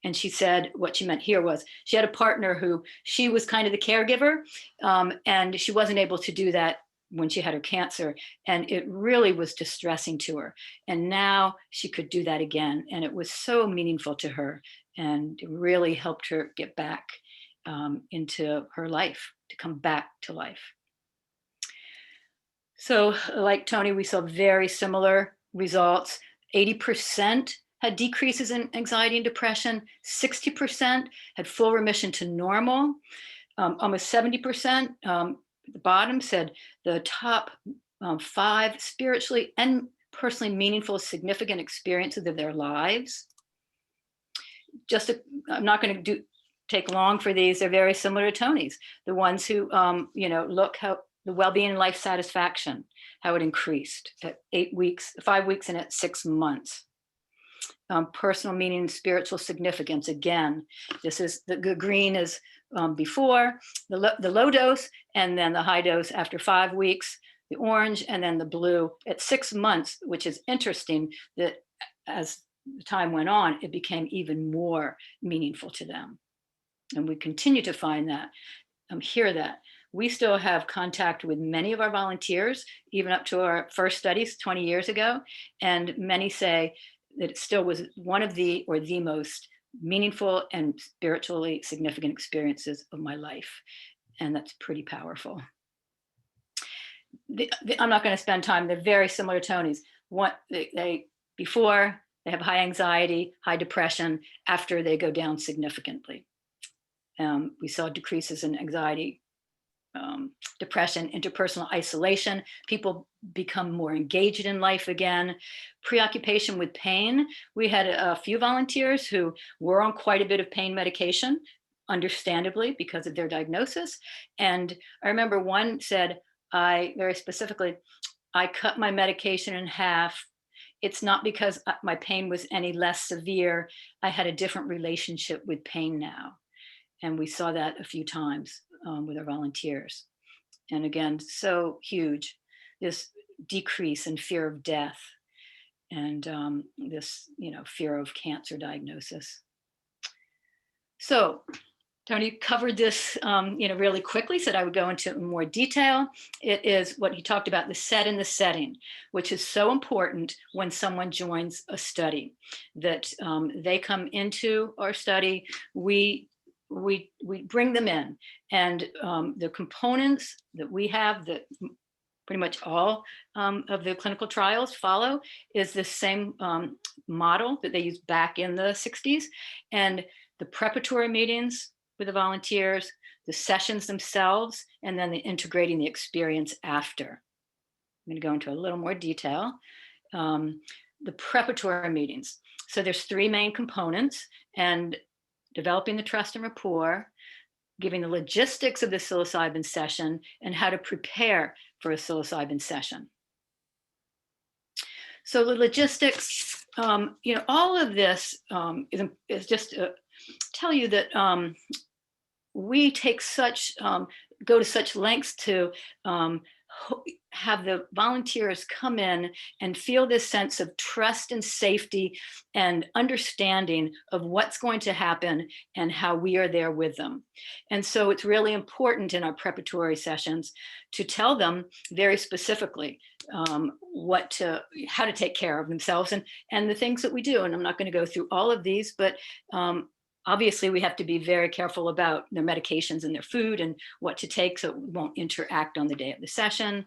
And she said what she meant here was she had a partner who she was kind of the caregiver, and she wasn't able to do that when she had her cancer. And it really was distressing to her. And now she could do that again. And it was so meaningful to her and it really helped her get back into her life, to come back to life. So like Tony, we saw very similar results. 80% had decreases in anxiety and depression. 60% had full remission to normal. Almost 70%, the bottom said the top 5 spiritually and personally meaningful, significant experiences of their lives. I'm not going to take long for these. They're very similar to Tony's. The ones who, look how the well-being and life satisfaction, how it increased at 8 weeks, 5 weeks, and at 6 months. Personal meaning and spiritual significance. Again, this is the green is before the low dose, and then the high dose after 5 weeks, the orange, and then the blue at 6 months, which is interesting that as the time went on, it became even more meaningful to them. And we continue to find that, hear that. We still have contact with many of our volunteers, even up to our first studies 20 years ago. And many say that it still was one of the most meaningful and spiritually significant experiences of my life. And that's pretty powerful. I'm not going to spend time. They're very similar to Tony's. Before, they have high anxiety, high depression. After, they go down significantly. We saw decreases in anxiety, depression, interpersonal isolation. People become more engaged in life again. Preoccupation with pain. We had a few volunteers who were on quite a bit of pain medication, understandably, because of their diagnosis. And I remember one said, very specifically, I cut my medication in half. It's not because my pain was any less severe. I had a different relationship with pain now. And we saw that a few times with our volunteers. And again, so huge, this decrease in fear of death and this, fear of cancer diagnosis. So Tony covered this, really quickly, said I would go into more detail. It is what he talked about, the set and the setting, which is so important when someone joins a study, that they come into our study, we bring them in, and the components that we have that pretty much all of the clinical trials follow is the same model that they used back in the 60s. And the preparatory meetings with the volunteers, the sessions themselves, and then the integrating the experience after. I'm going to go into a little more detail. The preparatory meetings. So there's 3 main components, and developing the trust and rapport, giving the logistics of the psilocybin session, and how to prepare for a psilocybin session. So the logistics, all of this is just to tell you that we take go to such lengths to have the volunteers come in and feel this sense of trust and safety and understanding of what's going to happen and how we are there with them. And so it's really important in our preparatory sessions to tell them very specifically how to take care of themselves and the things that we do. And I'm not going to go through all of these, but obviously, we have to be very careful about their medications and their food and what to take so it won't interact on the day of the session,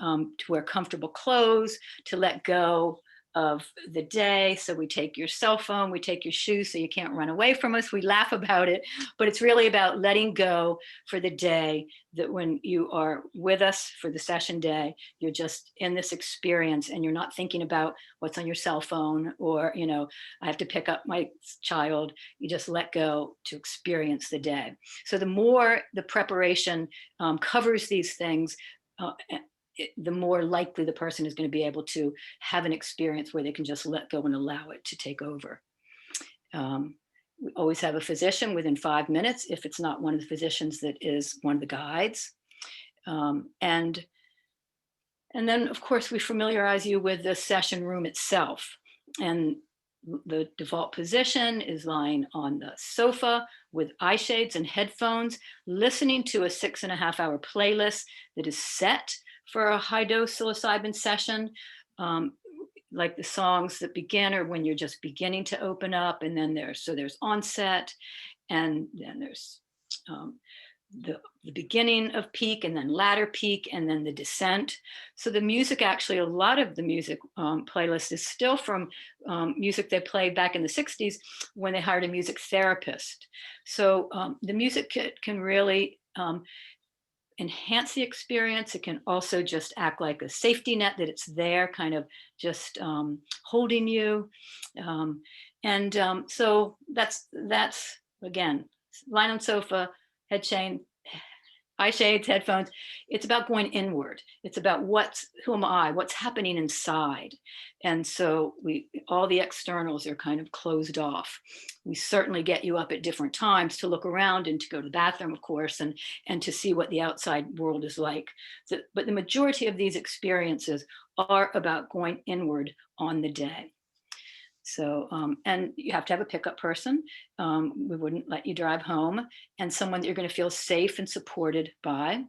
to wear comfortable clothes, to let go of the day. So we take your cell phone, we take your shoes so you can't run away from us. We laugh about it, but it's really about letting go for the day, that when you are with us for the session day, you're just in this experience and you're not thinking about what's on your cell phone or, I have to pick up my child. You just let go to experience the day. So the more the preparation covers these things, the more likely the person is going to be able to have an experience where they can just let go and allow it to take over. We always have a physician within 5 minutes if it's not one of the physicians that is one of the guides. And And then, of course, we familiarize you with the session room itself. And the default position is lying on the sofa with eye shades and headphones, listening to a 6.5-hour playlist that is set for a high dose psilocybin session. Like the songs that begin or when you're just beginning to open up, and then there's onset, and then there's the beginning of peak, and then latter peak, and then the descent. So the music, actually, a lot of the music playlist is still from music they played back in the 60s when they hired a music therapist. So the music can really enhance the experience. It can also just act like a safety net, that it's there kind of just holding you. So that's again, lying on sofa, head chain, eye shades, headphones. It's about going inward. It's about who am I? What's happening inside? And so all the externals are kind of closed off. We certainly get you up at different times to look around and to go to the bathroom, of course, and to see what the outside world is like. But the majority of these experiences are about going inward on the day. So, and you have to have a pickup person. We wouldn't let you drive home, and someone that you're going to feel safe and supported by.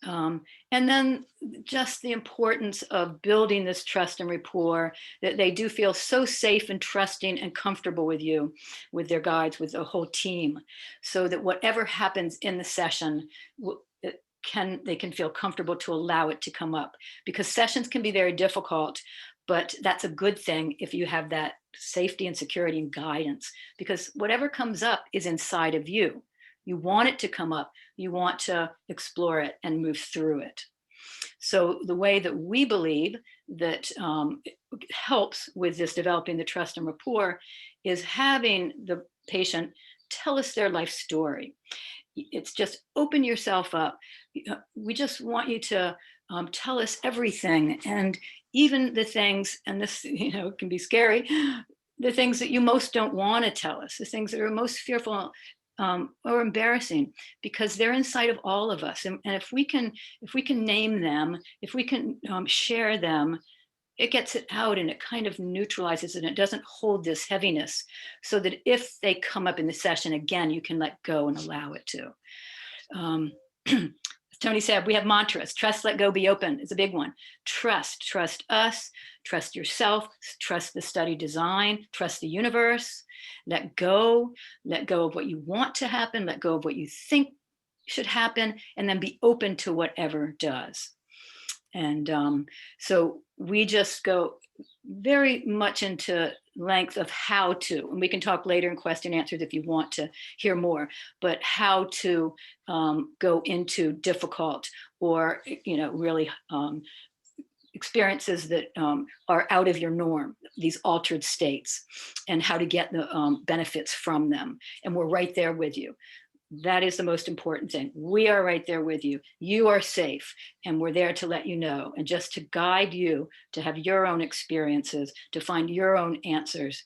And then just the importance of building this trust and rapport, that they do feel so safe and trusting and comfortable with you, with their guides, with the whole team, so that whatever happens in the session, they can feel comfortable to allow it to come up, because sessions can be very difficult. But that's a good thing if you have that safety and security and guidance, because whatever comes up is inside of you. You want it to come up. You want to explore it and move through it. So the way that we believe that it helps with this developing the trust and rapport is having the patient tell us their life story. It's just open yourself up. We just want you to tell us everything, and even the things, and this can be scary, the things that you most don't want to tell us, the things that are most fearful or embarrassing, because they're inside of all of us. And if we can name them, if we can share them, it gets it out and it kind of neutralizes it, and it doesn't hold this heaviness, so that if they come up in the session again, you can let go and allow it to. As Tony said, we have mantras. Trust, let go, be open is a big one. Trust us, trust yourself, trust the study design, trust the universe. Let go of what you want to happen, let go of what you think should happen, and then be open to whatever does. And so we just go very much into length of how to, and we can talk later in question answers if you want to hear more, but how to go into difficult or really experiences that are out of your norm, these altered states, and how to get the benefits from them. And we're right there with you. That is the most important thing. We are right there with you. You are safe, and we're there to let you know, and just to guide you to have your own experiences, to find your own answers,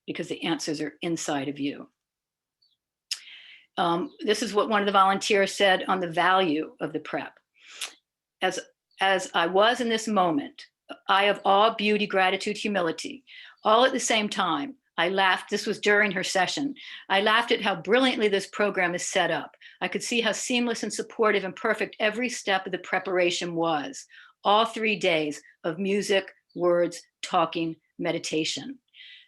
because the answers are inside of you. This is what one of the volunteers said on the value of the prep. As I was in this moment, I have awe, beauty, gratitude, humility, all at the same time. I laughed. This was during her session. I laughed at how brilliantly this program is set up. I could see how seamless and supportive and perfect every step of the preparation was. All 3 days of music, words, talking, meditation.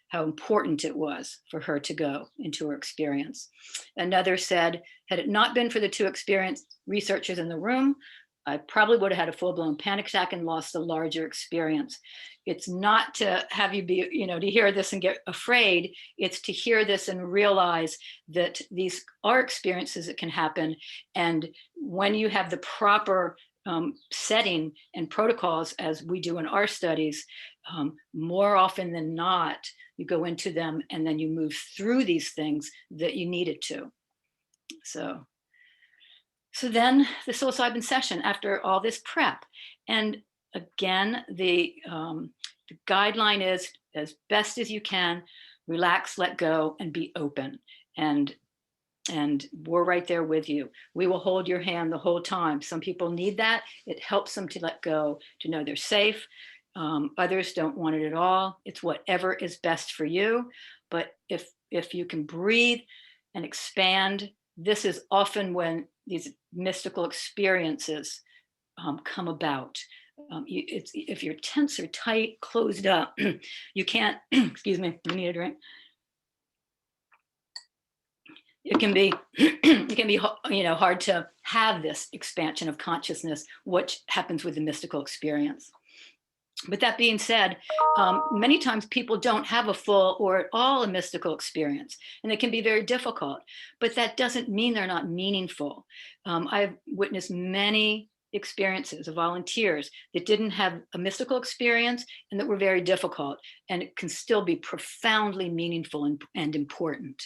How important it was for her to go into her experience. Another said, had it not been for the 2 experienced researchers in the room, I probably would have had a full-blown panic attack and lost a larger experience. It's not to have you be, to hear this and get afraid. It's to hear this and realize that these are experiences that can happen. And when you have the proper setting and protocols, as we do in our studies, more often than not, you go into them and then you move through these things that you needed to. So then the psilocybin session after all this prep. And again, the guideline is, as best as you can, relax, let go, and be open. And And we're right there with you. We will hold your hand the whole time. Some people need that. It helps them to let go, to know they're safe. Others don't want it at all. It's whatever is best for you. But if you can breathe and expand, this is often when these mystical experiences come about. If you're tense or tight, closed up, you can't, excuse me, I need a drink. It can be hard to have this expansion of consciousness, which happens with the mystical experience. But that being said, many times people don't have a full or at all a mystical experience, and it can be very difficult, but that doesn't mean they're not meaningful. I've witnessed many experiences of volunteers that didn't have a mystical experience and that were very difficult, and it can still be profoundly meaningful and important.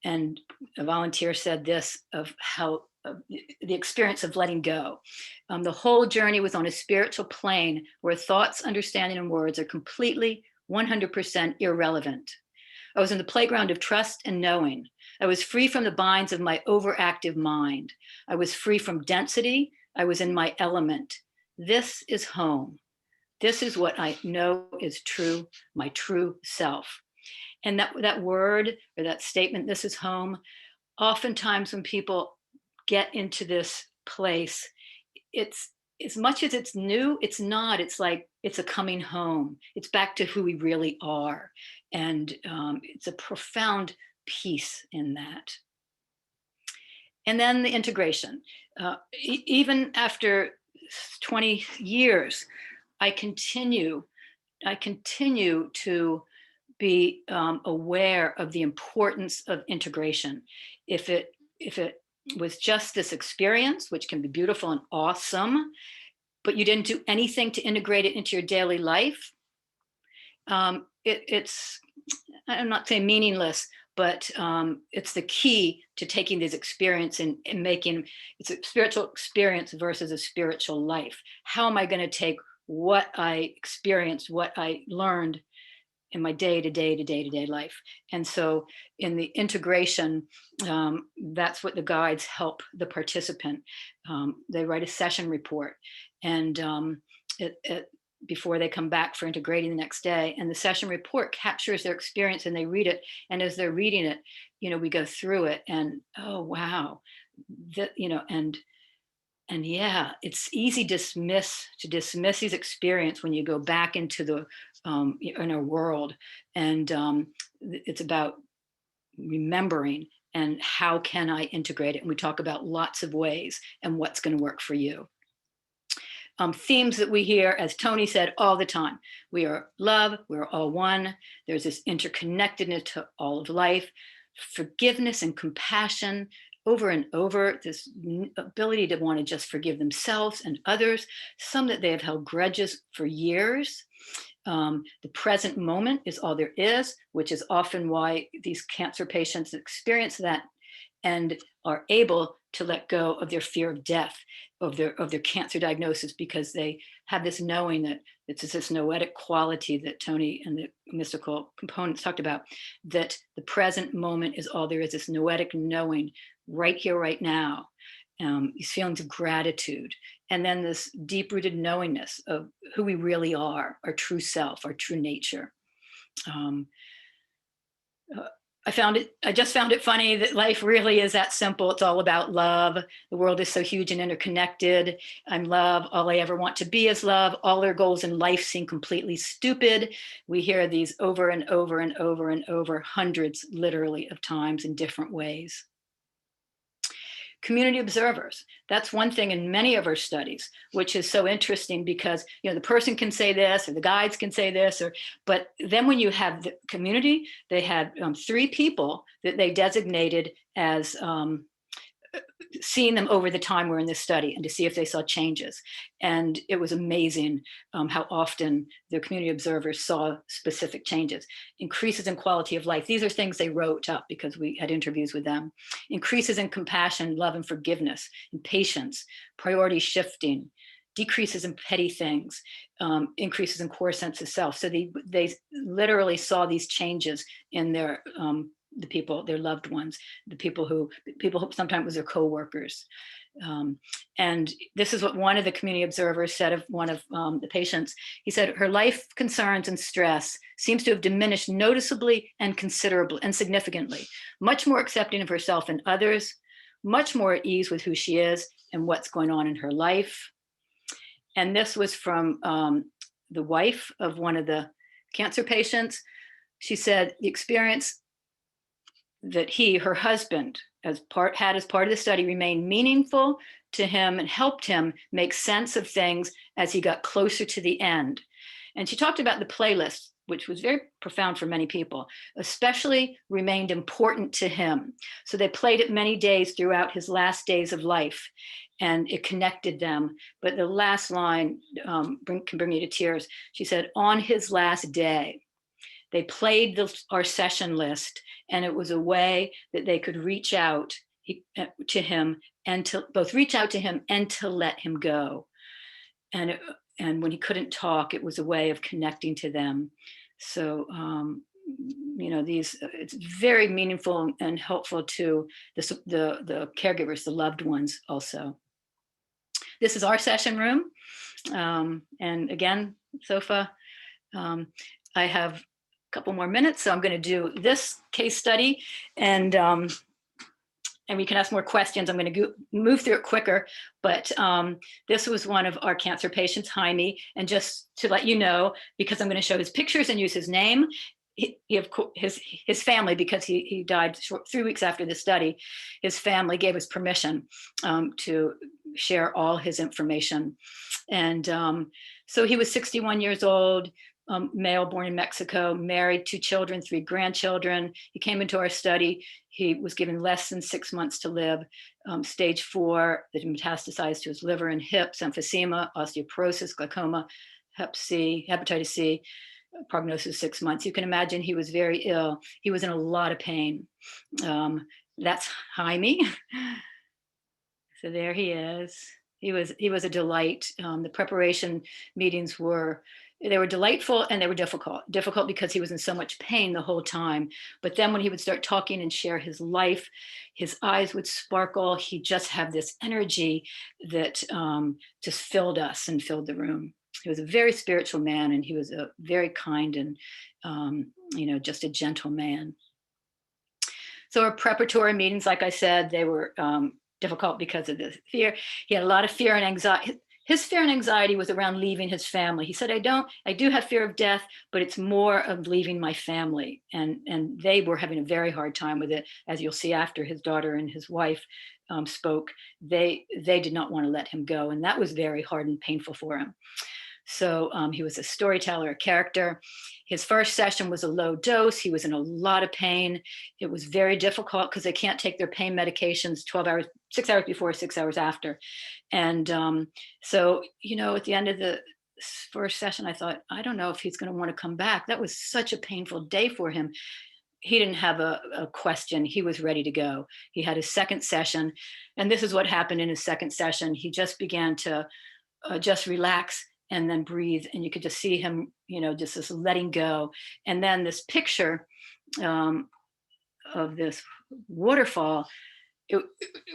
And a volunteer said this of how the experience of letting go. The whole journey was on a spiritual plane where thoughts, understanding, and words are completely 100% irrelevant. I was in the playground of trust and knowing. I was free from the binds of my overactive mind. I was free from density. I was in my element. This is home. This is what I know is true, my true self. And that word or that statement, this is home, oftentimes when people get into this place, it's as much as it's new, it's not. It's like it's a coming home. It's back to who we really are. And it's a profound peace in that. And then the integration. Even after 20 years, I continue to be aware of the importance of integration. If it was just this experience, which can be beautiful and awesome, but you didn't do anything to integrate it into your daily life, it's, I'm not saying meaningless, but it's the key to taking this experience and making it's a spiritual experience versus a spiritual life. How am I going to take what I experienced, what I learned in my day-to-day life? And so in the integration, that's what the guides help the participant. They write a session report, and before they come back for integrating the next day, and the session report captures their experience and they read it. And as they're reading it, we go through it and, oh, wow, and yeah, it's easy to dismiss these experience when you go back into the inner world. And it's about remembering and how can I integrate it? And we talk about lots of ways and what's going to work for you. Themes that we hear, as Tony said, all the time. We are love, we're all one. There's this interconnectedness to all of life, forgiveness and compassion, over and over, this ability to want to just forgive themselves and others, some that they have held grudges for years. The present moment is all there is, which is often why these cancer patients experience that and are able to let go of their fear of death, of their cancer diagnosis, because they have this knowing that it's this noetic quality that Tony and the mystical components talked about, that the present moment is all there is, this noetic knowing right here, right now, these feelings of gratitude, and then this deep-rooted knowingness of who we really are, our true self, our true nature. I just found it funny that life really is that simple. It's all about love. The world is so huge and interconnected. I'm love. All I ever want to be is love. All their goals in life seem completely stupid. We hear these over and over and over and over, hundreds literally of times in different ways. Community observers. That's one thing in many of our studies, which is so interesting because the person can say this or the guides can say this, but then when you have the community, they had 3 people that they designated as seeing them over the time we're in this study and to see if they saw changes. And it was amazing how often the community observers saw specific changes. Increases in quality of life. These are things they wrote up because we had interviews with them. Increases in compassion, love, and forgiveness, and patience, priority shifting, decreases in petty things, increases in core sense of self. So they literally saw these changes in their the people, their loved ones, the people who sometimes was their co-workers. And this is what one of the community observers said of one of the patients. He said, her life concerns and stress seems to have diminished noticeably and considerably and significantly, much more accepting of herself and others, much more at ease with who she is and what's going on in her life. And this was from the wife of one of the cancer patients. She said the experience that her husband, had as part of the study remained meaningful to him and helped him make sense of things as he got closer to the end. And she talked about the playlist, which was very profound for many people, especially remained important to him. So they played it many days throughout his last days of life, and it connected them. But the last line can bring you to tears. She said, on his last day, they played our session list, and it was a way that they could reach out to him and to both reach out to him and to let him go. And when he couldn't talk, it was a way of connecting to them. So, it's very meaningful and helpful to the caregivers, the loved ones also. This is our session room. And again, sofa. I have a couple more minutes, so I'm going to do this case study, and we can ask more questions. I'm going to move through it quicker, but this was one of our cancer patients, Jaime, and just to let you know, because I'm going to show his pictures and use his name, his family, because he died 3 weeks after the study, his family gave us permission to share all his information. And so he was 61 years old, male, born in Mexico, married, 2 children, 3 grandchildren. He came into our study. He was given less than 6 months to live. Stage 4, that metastasized to his liver and hips, emphysema, osteoporosis, glaucoma, hepatitis C, prognosis 6 months. You can imagine he was very ill. He was in a lot of pain. That's Jaime. So there he is. He was a delight. The preparation meetings were delightful, and they were difficult because he was in so much pain the whole time. But then when he would start talking and share his life, his eyes would sparkle. He just had this energy that just filled us and filled the room. He was a very spiritual man, and he was a very kind and just a gentle man. So our preparatory meetings, like I said, they were difficult because of the fear. He had a lot of fear and anxiety. His fear and anxiety was around leaving his family. He said, I do have fear of death, but it's more of leaving my family. And they were having a very hard time with it. As you'll see after his daughter and his wife spoke, they did not want to let him go. And that was very hard and painful for him. So he was a storyteller, a character. His first session was a low dose. He was in a lot of pain. It was very difficult because they can't take their pain medications 12 hours, 6 hours before, 6 hours after. And so, at the end of the first session, I thought, I don't know if he's going to want to come back. That was such a painful day for him. He didn't have a question. He was ready to go. He had his second session. And this is what happened in his second session. He just began to just relax and then breathe. And you could just see him, just this letting go. And then this picture of this waterfall, it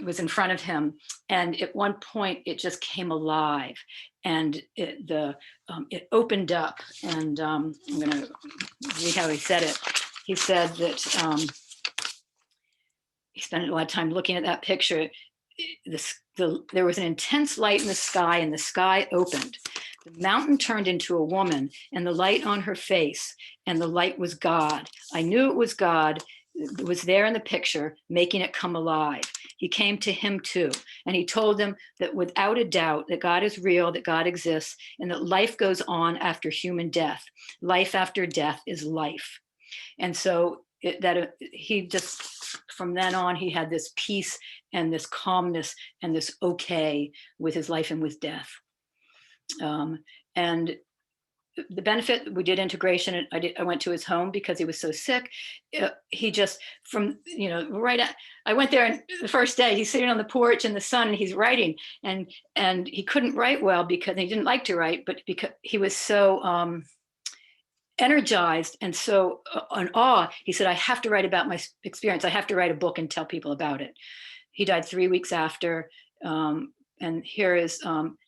was in front of him. And at one point it just came alive, and it opened up. And I'm going to read how he said it. He said that he spent a lot of time looking at that picture. There was an intense light in the sky, and the sky opened. The mountain turned into a woman, and the light on her face, and the light was God. I knew it was God. It was there in the picture, making it come alive. He came to him too, and he told them that without a doubt that God is real, that God exists, and that life goes on after human death. Life after death is life. And so he just, from then on, he had this peace and this calmness and this okay with his life and with death. And the benefit, we did integration. I went to his home because he was so sick. He just, I went there, and the first day he's sitting on the porch in the sun and he's writing, and he couldn't write well because he didn't like to write, but because he was so energized and so in awe. He said, I have to write about my experience. I have to write a book and tell people about it. He died 3 weeks after. And here is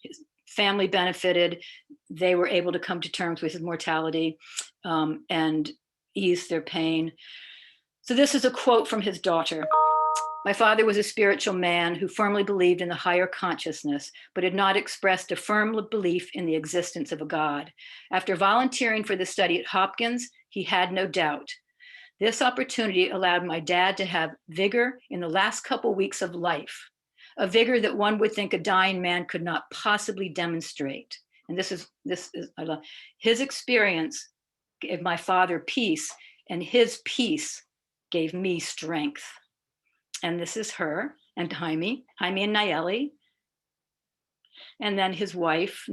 his family benefited. They were able to come to terms with his mortality and ease their pain. So this is a quote from his daughter. My father was a spiritual man who firmly believed in the higher consciousness, but had not expressed a firm belief in the existence of a God. After volunteering for the study at Hopkins, he had no doubt. This opportunity allowed my dad to have vigor in the last couple weeks of life, a vigor that one would think a dying man could not possibly demonstrate. And this is I love his experience gave my father peace, and his peace gave me strength. And this is her and Jaime and Nayeli. And then his wife,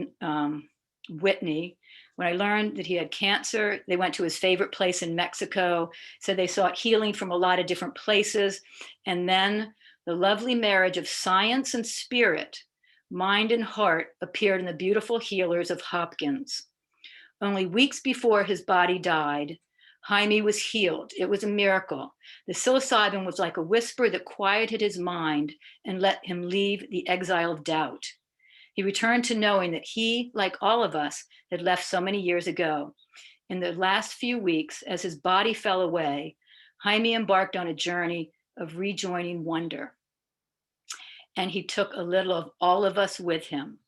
Whitney. When I learned that he had cancer, they went to his favorite place in Mexico, said they sought healing from a lot of different places. And then the lovely marriage of science and spirit, mind and heart appeared in the beautiful healers of Hopkins. Only weeks before his body died, Jaime was healed. It was a miracle. The psilocybin was like a whisper that quieted his mind and let him leave the exile of doubt. He returned to knowing that he, like all of us, had left so many years ago. In the last few weeks, as his body fell away, Jaime embarked on a journey of rejoining wonder. And he took a little of all of us with him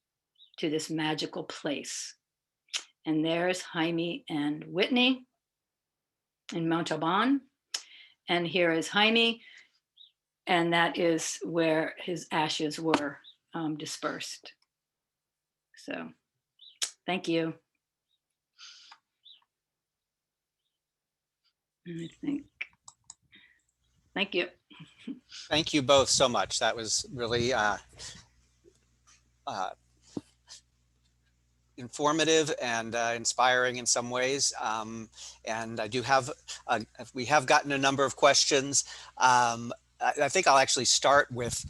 to this magical place. And there's Jaime and Whitney in Montalban. And here is Jaime, and that is where his ashes were dispersed. So thank you. Thank you. Thank you both so much. That was really informative and inspiring in some ways. And I do have, we have gotten a number of questions. I think I'll actually start with,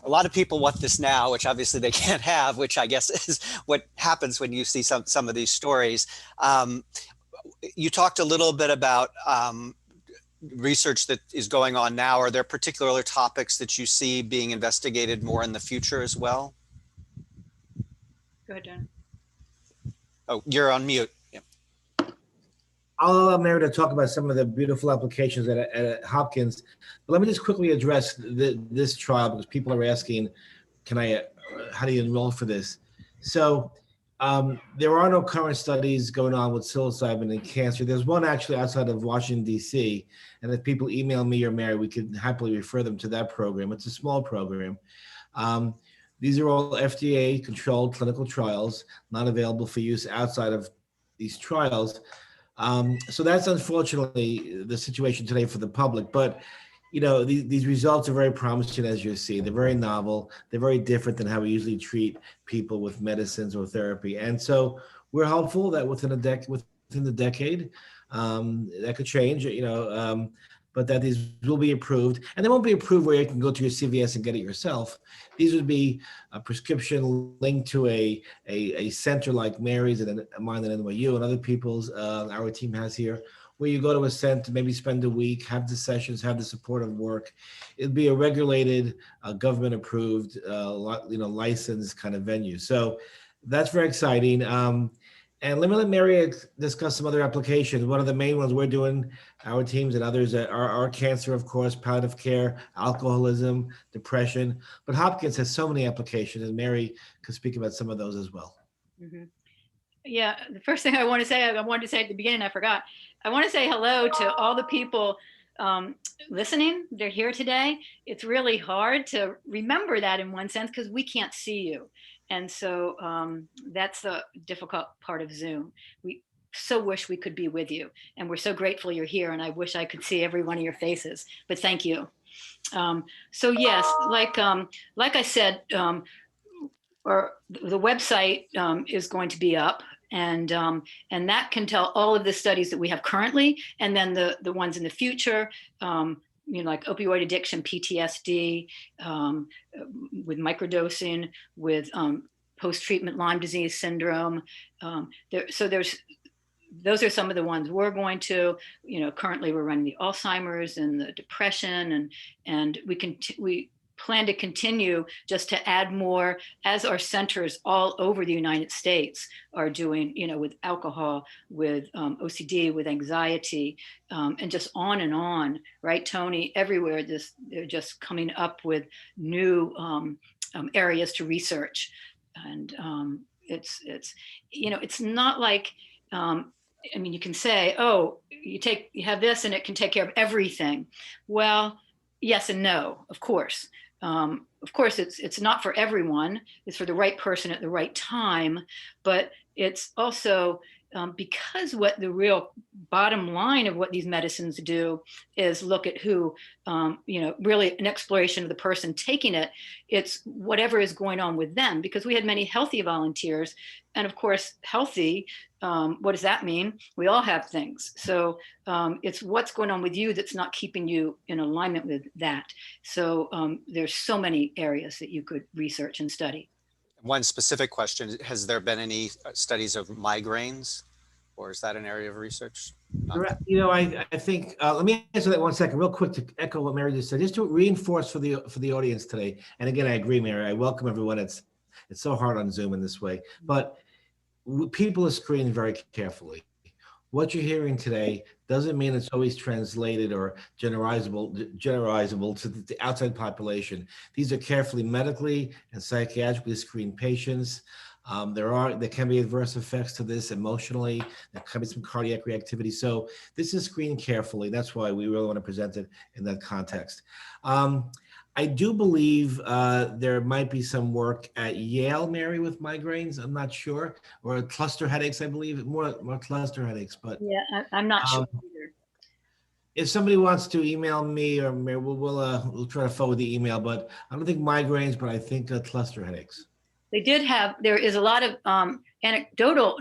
a lot of people want this now, which obviously they can't have, which I guess is what happens when you see some of these stories. You talked a little bit about research that is going on now. Are there particular topics that you see being investigated more in the future as well? Go ahead, John. Oh, you're on mute. Yeah. I'll allow Mary to talk about some of the beautiful applications at Hopkins, but let me just quickly address this trial because people are asking, how do you enroll for this? So there are no current studies going on with psilocybin and cancer. There's one actually outside of Washington, D.C., and if people email me or Mary, we could happily refer them to that program. It's a small program. These are all FDA-controlled clinical trials, not available for use outside of these trials. So that's unfortunately the situation today for the public. But you know, these results are very promising, as you see. They're very novel. They're very different than how we usually treat people with medicines or therapy. And so we're hopeful that within the decade, that could change. You know. But that these will be approved, and they won't be approved where you can go to your CVS and get it yourself. These would be a prescription linked to a center like Mary's and mine at NYU and other people's our team has here, where you go to a center, maybe spend a week, have the sessions, have the supportive work. It'd be a regulated, government approved, licensed kind of venue. So that's very exciting. And let me let Mary discuss some other applications. One of the main ones we're doing, our teams and others, are cancer, of course, palliative care, alcoholism, depression. But Hopkins has so many applications, and Mary could speak about some of those as well. Mm-hmm. Yeah, the first thing I wanted to say at the beginning, I forgot. I want to say hello to all the people listening. They're here today. It's really hard to remember that in one sense because we can't see you. And so that's the difficult part of Zoom. We so wish we could be with you. And we're so grateful you're here. And I wish I could see every one of your faces, but thank you. So yes, like I said, or the website is going to be up. And that can tell all of the studies that we have currently, and then the ones in the future, like opioid addiction, PTSD, with microdosing, with post-treatment Lyme disease syndrome. There's those are some of the ones we're going to, currently we're running the Alzheimer's and the depression, and we plan to continue just to add more as our centers all over the United States are doing, with alcohol, with OCD, with anxiety, and just on, right, Tony? Everywhere, they're just coming up with new areas to research. And it's not like, you can say, oh, you have this and it can take care of everything. Well, yes and no, of course. Of course, it's not for everyone. It's for the right person at the right time. But it's also because what the real bottom line of what these medicines do is look at who, really an exploration of the person taking it. It's whatever is going on with them, because we had many healthy volunteers. And of course, healthy, what does that mean? We all have things. So it's what's going on with you that's not keeping you in alignment with that. So there's so many areas that you could research and study. One specific question, has there been any studies of migraines, or is that an area of research? I think, let me answer that 1 second, real quick, to echo what Mary just said, just to reinforce for the audience today. And again, I agree, Mary, I welcome everyone. It's so hard on Zoom in this way, but people are screened very carefully. What you're hearing today doesn't mean it's always translated or generalizable to the outside population. These are carefully medically and psychiatrically screened patients. There can be adverse effects to this emotionally. There can be some cardiac reactivity. So this is screened carefully. That's why we really want to present it in that context. I do believe there might be some work at Yale, Mary, with migraines. I'm not sure, or cluster headaches. I believe more cluster headaches. But yeah, I'm not sure either. If somebody wants to email me, or Mary, we'll try to forward the email. But I don't think migraines, but I think cluster headaches. There is a lot of anecdotal,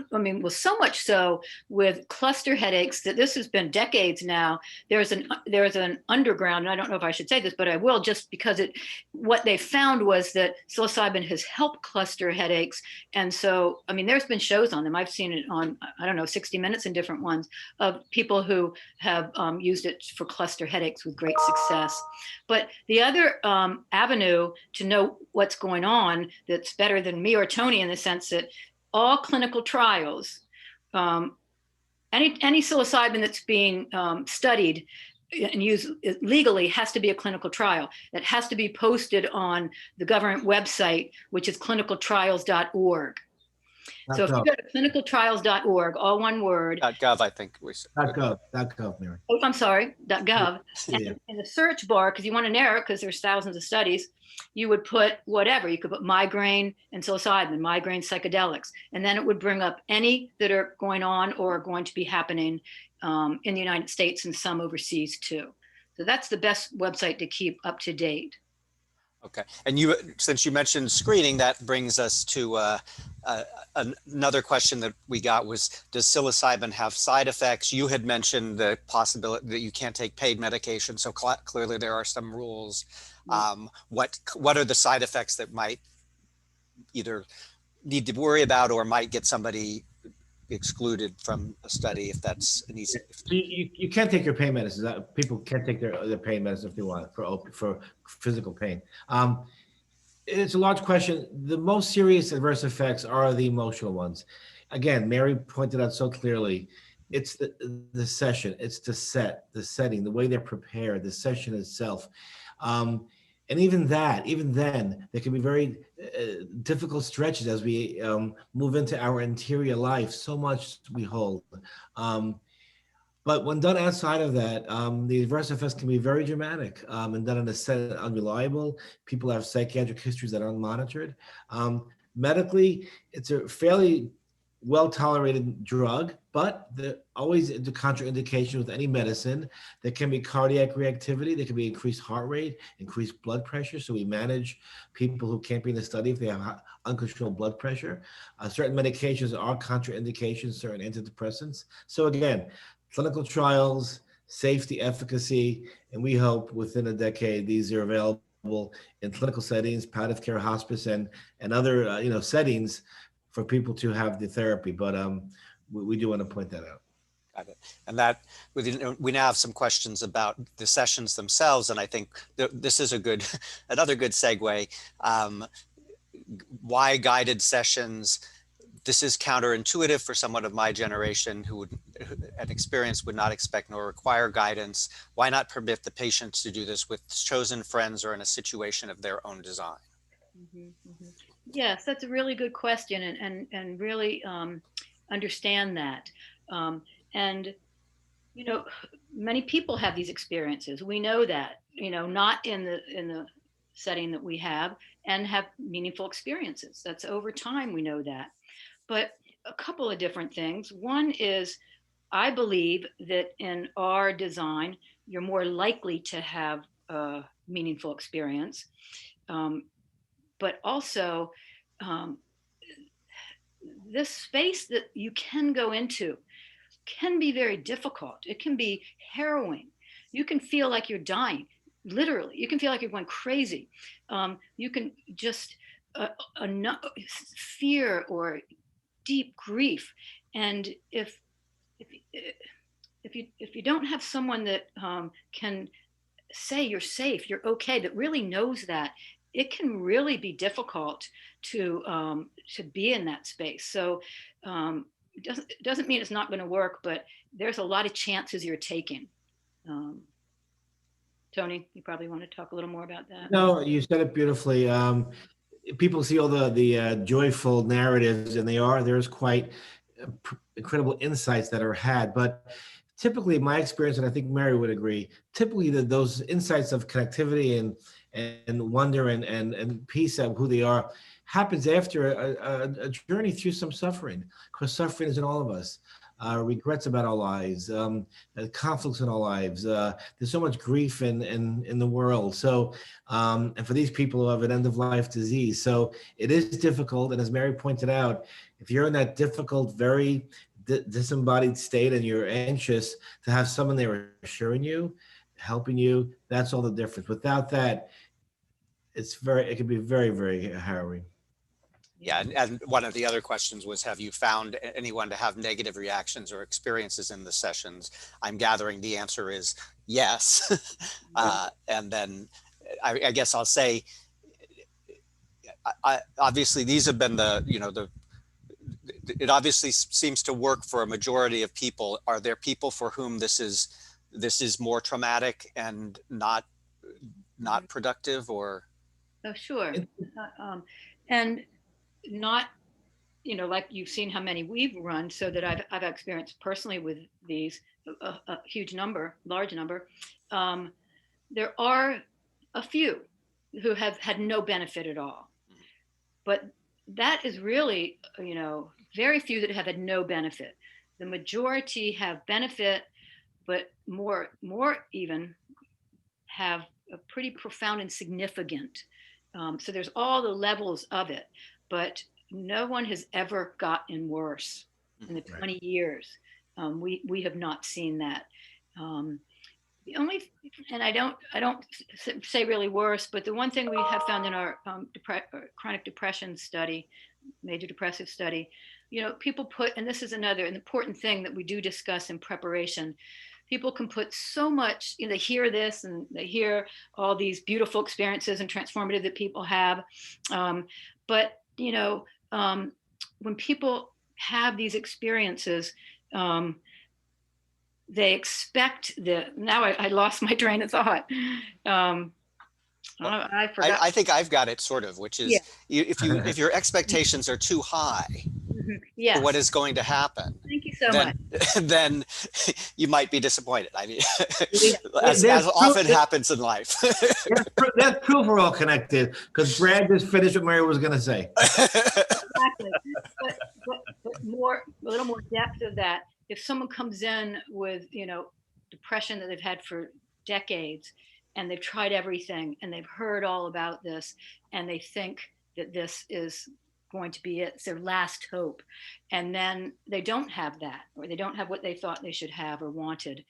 so much so with cluster headaches that this has been decades now. There's an underground, and I don't know if I should say this, but I will, just because what they found was that psilocybin has helped cluster headaches. And so, there's been shows on them. I've seen it on, 60 Minutes and different ones, of people who have used it for cluster headaches with great success. But the other avenue to know what's going on that's better than me or Tony, in the sense that all clinical trials, any psilocybin that's being studied and used legally has to be a clinical trial. That has to be posted on the government website, which is clinicaltrials.org. So if you go to clinicaltrials.org, all one word. .gov, I think we said. .gov, Mary. Oh, I'm sorry, .gov. And in the search bar, because you want to narrow it, because there's thousands of studies, you would put whatever. You could put migraine and psilocybin, migraine psychedelics, and then it would bring up any that are going on or are going to be happening in the United States and some overseas too. So that's the best website to keep up to date. Okay, and since you mentioned screening, that brings us to another question that we got was, does psilocybin have side effects? You had mentioned the possibility that you can't take paid medication, so clearly there are some rules. What are the side effects that might either need to worry about or might get somebody excluded from a study if that's an easy? You can't take your pain medicines. People can't take their pain medicine if they want for physical pain. It's a large question. The most serious adverse effects are the emotional ones. Again, Mary pointed out so clearly, it's the session, it's the setting, the way they're prepared, the session itself. And even then, there can be very difficult stretches as we move into our interior life. So much we hold. But when done outside of that, the adverse effects can be very dramatic and done in a set unreliable. People have psychiatric histories that are unmonitored. Medically, it's a fairly well-tolerated drug, but always the contraindication with any medicine. There can be cardiac reactivity, there can be increased heart rate, increased blood pressure. So we manage people who can't be in the study if they have uncontrolled blood pressure. Certain medications are contraindications, certain antidepressants. So again, clinical trials, safety, efficacy, and we hope within a decade these are available in clinical settings, palliative care, hospice, and other settings for people to have the therapy. But we do want to point that out. Got it. And that we now have some questions about the sessions themselves, and I think this is a good, another good segue. Why guided sessions? This is counterintuitive for someone of my generation who an experience would not expect nor require guidance. Why not permit the patients to do this with chosen friends or in a situation of their own design? Yes, that's a really good question, and really understand that. And many people have these experiences. We know that, not in the setting that we have, and have meaningful experiences. That's over time, we know that. But a couple of different things. One is, I believe that in our design, you're more likely to have a meaningful experience. But also, this space that you can go into can be very difficult. It can be harrowing. You can feel like you're dying, literally. You can feel like you're going crazy. You can just fear or deep grief. And if you don't have someone that can say you're safe, you're okay, that really knows that, it can really be difficult to be in that space. So it doesn't mean it's not going to work, but there's a lot of chances you're taking. Tony, you probably want to talk a little more about that. No, you said it beautifully. People see all the joyful narratives, and there's quite incredible insights that are had. But typically, my experience, and I think Mary would agree, typically those insights of connectivity and wonder and peace of who they are happens after a journey through some suffering, because suffering is in all of us. Regrets about our lives, conflicts in our lives. There's so much grief in the world. So, and for these people who have an end-of-life disease, so it is difficult. And as Mary pointed out, if you're in that difficult, very disembodied state and you're anxious, to have someone there assuring you, helping you, that's all the difference. Without that, it can be very, very harrowing. Yeah, and one of the other questions was, have you found anyone to have negative reactions or experiences in the sessions? I'm gathering the answer is yes. And then I guess I'll say, obviously these have been it obviously seems to work for a majority of people. Are there people for whom this is more traumatic and not productive, or? Oh, sure. And not, like you've seen how many we've run, so that I've experienced personally with these, a large number. There are a few who have had no benefit at all, but that is really, very few that have had no benefit. The majority have benefit, but more even have a pretty profound and significant. So there's all the levels of it, but no one has ever gotten worse in the 20 years. We have not seen that. The only, and I don't say really worse, but the one thing we have found in our chronic depression study, major depressive study, people put, and this is another an important thing that we do discuss in preparation. People can put so much, they hear this and they hear all these beautiful experiences and transformative that people have. But, when people have these experiences, they expect now I lost my train of thought. I forgot. I think I've got it sort of, which is, if your expectations are too high, yes, for what is going to happen, thank you so much, then you might be disappointed. I mean, as often happens in life. That's proof we're all connected, because Brad just finished what Mary was going to say. Exactly. But a little more depth of that. If someone comes in with, depression that they've had for decades, and they've tried everything and they've heard all about this, and they think that this is going to be it, it's their last hope, and then they don't have that, or they don't have what they thought they should have or wanted,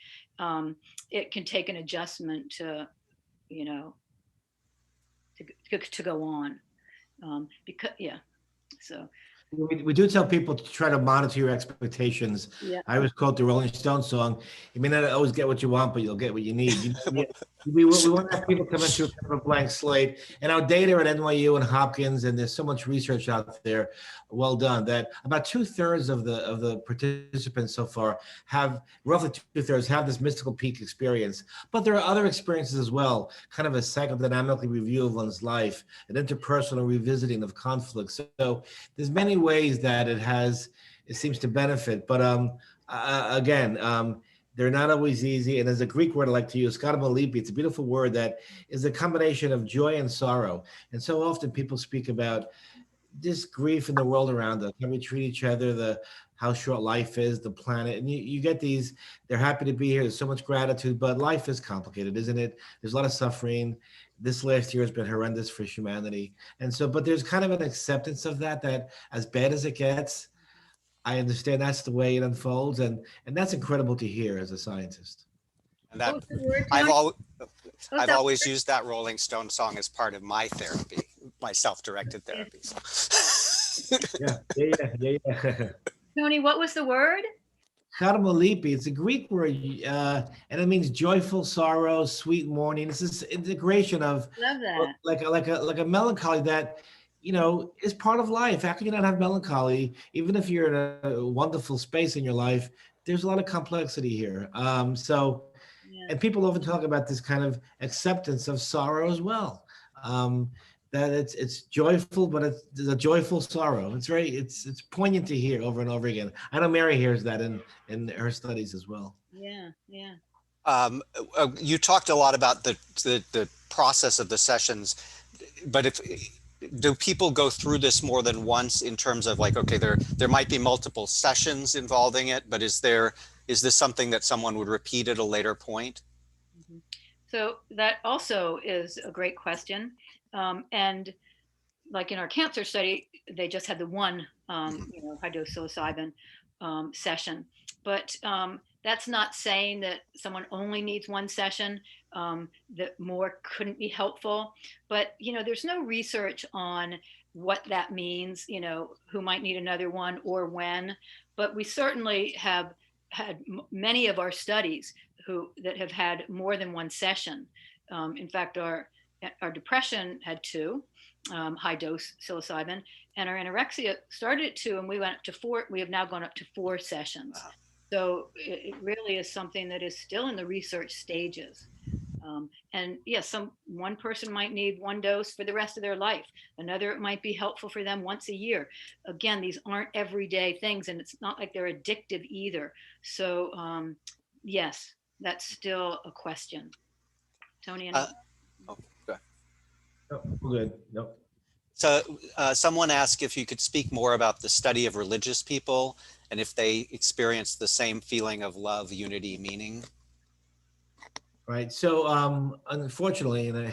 it can take an adjustment to go on, because so We do tell people to try to monitor your expectations. Yeah. I always quote the Rolling Stones song, you may not always get what you want, but you'll get what you need. We want to have people come into a blank slate. And our data at NYU and Hopkins, and there's so much research out there, well done, that about 2/3 of the participants so far have, roughly 2/3 have this mystical peak experience. But there are other experiences as well, kind of a psychodynamic review of one's life, an interpersonal revisiting of conflicts. So there's many ways that it seems to benefit. But again, they're not always easy. And there's a Greek word I like to use, skatamalipi. It's a beautiful word that is a combination of joy and sorrow. And so often people speak about this grief in the world around us, how we treat each other, how short life is, the planet. And you get these, they're happy to be here. There's so much gratitude, but life is complicated, isn't it? There's a lot of suffering. This last year has been horrendous for humanity. And so, but there's kind of an acceptance of that as bad as it gets, I understand that's the way it unfolds, and that's incredible to hear as a scientist. And that What was the word, I've Tony? always What's I've that always word? used that Rolling Stone song as part of my therapy, my self-directed therapy. So. Yeah. Tony, what was the word? Katamalipi, it's a Greek word, and it means joyful sorrow, sweet mourning. It's this integration of Love that. like a melancholy that, is part of life. How can you not have melancholy? Even if you're in a wonderful space in your life, there's a lot of complexity here. Yeah. And people often talk about this kind of acceptance of sorrow as well. That it's joyful, but it's a joyful sorrow. It's poignant to hear over and over again. I know Mary hears that in her studies as well. Yeah. Yeah. You talked a lot about the process of the sessions, but do people go through this more than once in terms of like, okay, there might be multiple sessions involving it, but is this something that someone would repeat at a later point? Mhm. So that also is a great question. And like in our cancer study, they just had the one, high dose psilocybin session. But that's not saying that someone only needs one session, that more couldn't be helpful. But, there's no research on what that means, who might need another one or when. But we certainly have had many of our studies that have had more than one session. In fact, our depression had two, high dose psilocybin, and our anorexia started at two, and we went up to four. We have now gone up to 4 sessions. Wow. So it really is something that is still in the research stages. And yes, one person might need one dose for the rest of their life. Another, it might be helpful for them once a year. Again, these aren't everyday things, and it's not like they're addictive either. So yes, that's still a question. Tony, Oh, good. Oh, good. No. So someone asked if you could speak more about the study of religious people and if they experience the same feeling of love, unity, meaning. Right. So, unfortunately, and I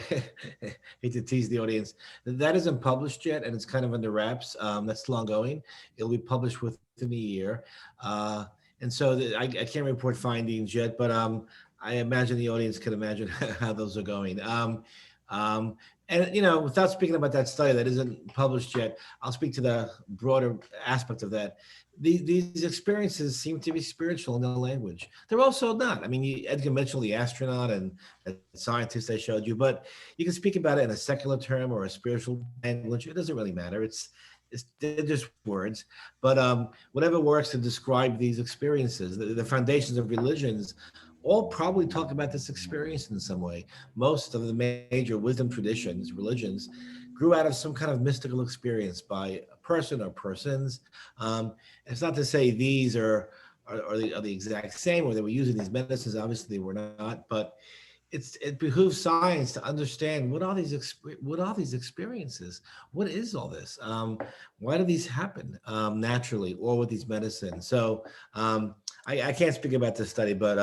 hate to tease the audience, that isn't published yet, and it's kind of under wraps. That's still ongoing. It'll be published within a year, and so I can't report findings yet, but I imagine the audience can imagine how those are going. And without speaking about that study that isn't published yet, I'll speak to the broader aspect of that. These experiences seem to be spiritual in their language. They're also not. I mean, Edgar Mitchell, the astronaut, and the scientist I showed you, but you can speak about it in a secular term or a spiritual language. It doesn't really matter. They're just words. But whatever works to describe these experiences, the foundations of religions all probably talk about this experience in some way. Most of the major wisdom traditions, religions, grew out of some kind of mystical experience by a person or persons. It's not to say these are the exact same, or they were using these medicines. Obviously, they were not. But it behooves science to understand what are these experiences. What is all this? Why do these happen naturally, or with these medicines? So I can't speak about this study, but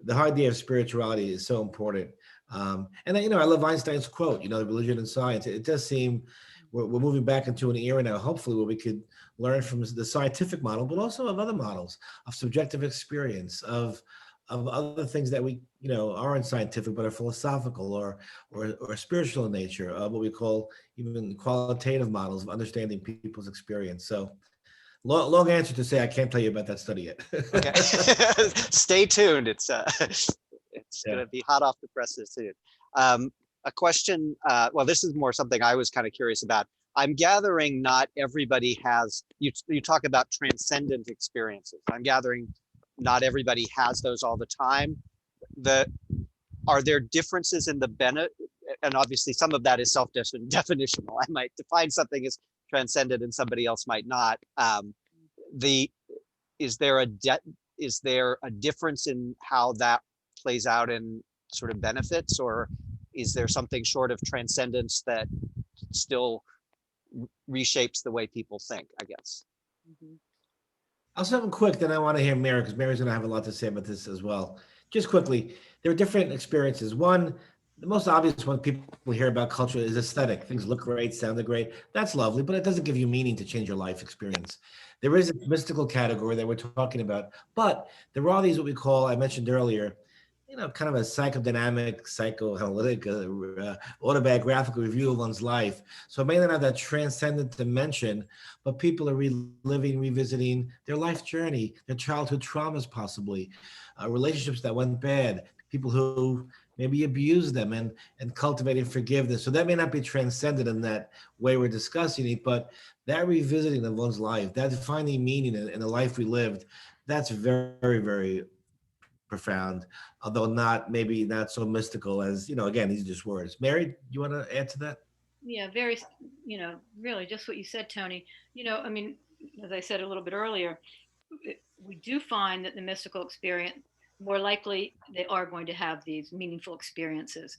the whole idea of spirituality is so important. And I love Einstein's quote, religion and science. It does seem we're moving back into an era now, hopefully, where we could learn from the scientific model, but also of other models of subjective experience, of of other things that we, aren't scientific but are philosophical or spiritual in nature, what we call even qualitative models of understanding people's experience. So long answer to say I can't tell you about that study yet. Okay. Stay tuned. It's Yeah. going to be hot off the presses soon. A question, well, this is more something I was kind of curious about. I'm gathering not everybody has, you talk about transcendent experiences. I'm gathering not everybody has those all the time. Are there differences in the benefit? And obviously some of that is self-definitional. I might define something as transcendent and somebody else might not. The is there a difference in how that plays out in sort of benefits, or is there something short of transcendence that still reshapes the way people think, I guess? Mhm. I'll say them quick, then I want to hear Mary, because Mary's going to have a lot to say about this as well. Just quickly, there are different experiences. One, the most obvious one people hear about culture is aesthetic. Things look great, sounded great. That's lovely, but it doesn't give you meaning to change your life experience. There is a mystical category that we're talking about, but there are these what we call, I mentioned earlier, kind of a psychodynamic, psychoanalytic, autobiographical review of one's life. So it may not have that transcendent dimension, but people are reliving, revisiting their life journey, their childhood traumas, possibly, relationships that went bad, people who maybe abused them, and cultivating forgiveness. So that may not be transcendent in that way we're discussing it, but that revisiting of one's life, that finding meaning in the life we lived, that's very, very profound, although maybe not so mystical as, again, these are just words. Mary, you want to add to that? Yeah, very, really just what you said, Tony. I mean, as I said a little bit earlier, we do find that the mystical experience, more likely they are going to have these meaningful experiences.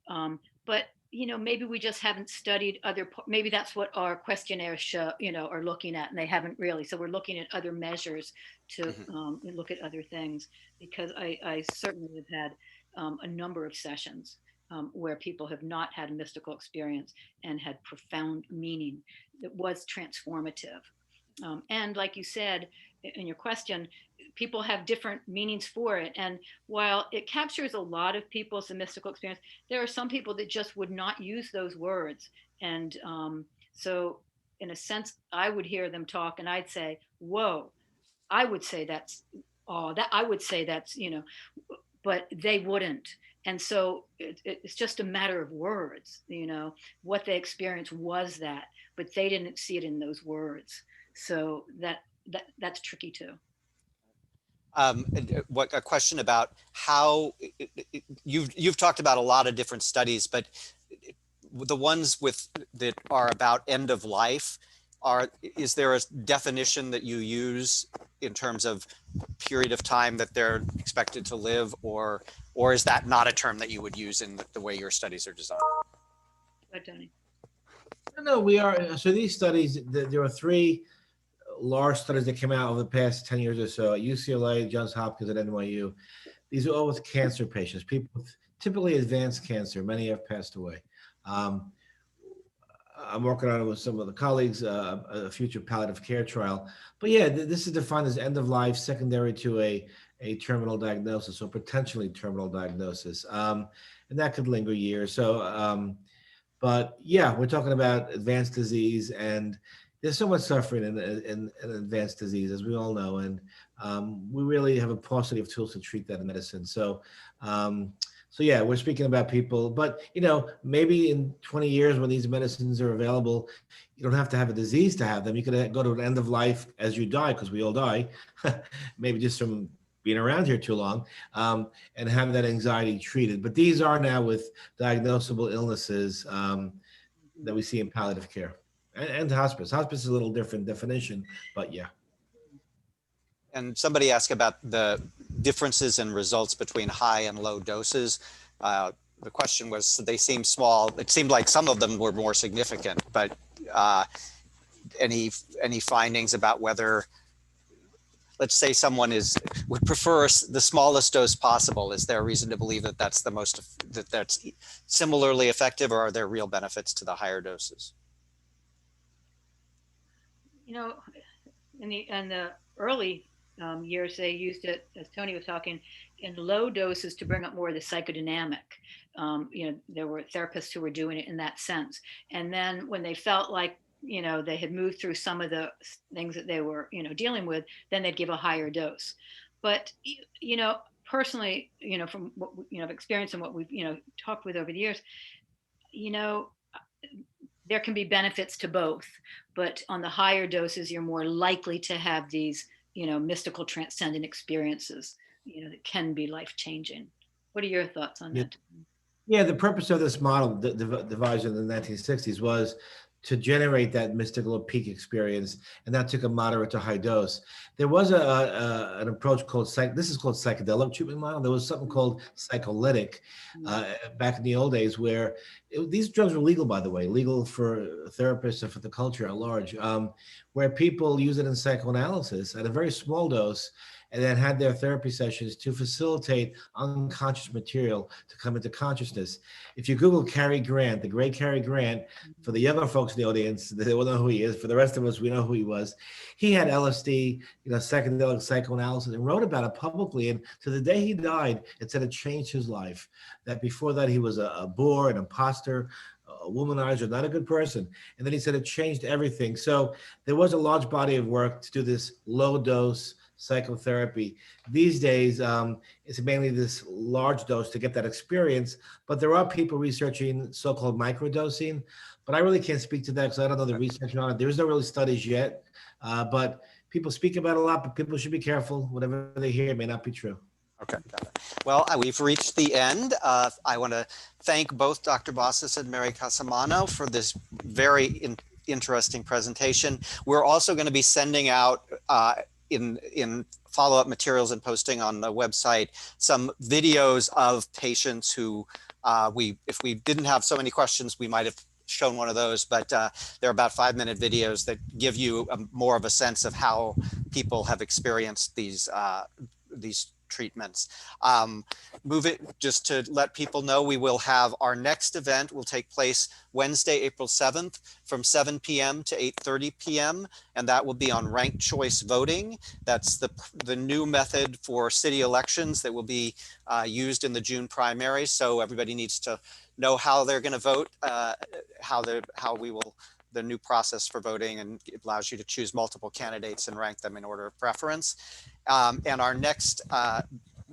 But maybe we just haven't studied maybe that's what our questionnaires show, are looking at, and they haven't really. So we're looking at other measures to Mhm. look at other things, because I certainly have had a number of sessions where people have not had a mystical experience and had profound meaning that was transformative. And like you said in your question, people have different meanings for it. And while it captures a lot of people's mystical experience, there are some people that just would not use those words. And so, in a sense, I would hear them talk and I'd say, whoa, I would say that's, oh, that I would say that's, but they wouldn't. And so it's just a matter of words. What they experienced was that, but they didn't see it in those words. So that's tricky too. What a question about how you've talked about a lot of different studies, but the ones that are about end of life, is there a definition that you use in terms of period of time that they're expected to live, or is that not a term that you would use in the way your studies are designed? But Tony. No, we are. So these studies, there are three large studies that came out over the past 10 years or so at UCLA, Johns Hopkins, and NYU. These are all with cancer patients, people with typically advanced cancer. Many have passed away. Um, I'm working on it with some of the colleagues, a future palliative care trial. But yeah, this is defined as end of life, secondary to a terminal diagnosis, or potentially terminal diagnosis. And that could linger years. So, but yeah, we're talking about advanced disease, and there's so much suffering in advanced disease, as we all know. And we really have a paucity of tools to treat that in medicine. So yeah, we're speaking about people, but maybe in 20 years when these medicines are available, you don't have to have a disease to have them. You could go to an end of life as you die, because we all die, maybe just from being around here too long, and have that anxiety treated. But these are now with diagnosable illnesses that we see in palliative care and hospice. Hospice is a little different definition, but yeah. And somebody asked about the differences in results between high and low doses. The question was, they seem small. It seemed like some of them were more significant, but any findings about whether, let's say someone would prefer the smallest dose possible? Is there a reason to believe that that's that's similarly effective, or are there real benefits to the higher doses? In the early years, they used it, as Tony was talking, in low doses to bring up more of the psychodynamic. There were therapists who were doing it in that sense. And then when they felt like, they had moved through some of the things that they were, dealing with, then they'd give a higher dose. But, personally, from what, experience and what we've, talked with over the years, you know, there can be benefits to both, but on the higher doses, you're more likely to have these, mystical transcendent experiences, that can be life changing. What are your thoughts on Yeah, that? yeah, the purpose of this model, devised in the 1960s, was to generate that mystical peak experience, and that took a moderate to high dose. There was an approach called this is called psychedelic treatment model. There was something called psycholytic back in the old days, where these drugs were legal, by the way, legal for therapists and for the culture at large, where people use it in psychoanalysis at a very small dose, and then had their therapy sessions to facilitate unconscious material to come into consciousness. If you Google Cary Grant, the great Cary Grant, for the younger folks in the audience, they will know who he is. For the rest of us, we know who he was. He had LSD, psychedelic psychoanalysis, and wrote about it publicly. And to the day he died, it said it changed his life. That before that, he was a bore, an imposter, a womanizer, not a good person. And then he said it changed everything. So there was a large body of work to do this low dose psychotherapy. These days, it's mainly this large dose to get that experience, but there are people researching so-called microdosing, but I really can't speak to that because I don't know the research on it. There's no really studies yet, but people speak about it a lot, but people should be careful. Whatever they hear may not be true. Okay, got it. Well, we've reached the end. I want to thank both Dr. Bossis and Mary Casamano for this very interesting presentation. We're also going to be sending out in follow-up materials and posting on the website some videos of patients who if we didn't have so many questions, we might have shown one of those, but they're about 5-minute videos that give you more of a sense of how people have experienced these treatments. Move it just to let people know, we will have our next event will take place Wednesday, April 7th from 7 p.m. to 8:30 p.m. and that will be on ranked choice voting. That's the new method for city elections that will be used in the June primaries. So everybody needs to know how they're going to vote, the new process for voting, and it allows you to choose multiple candidates and rank them in order of preference. And our next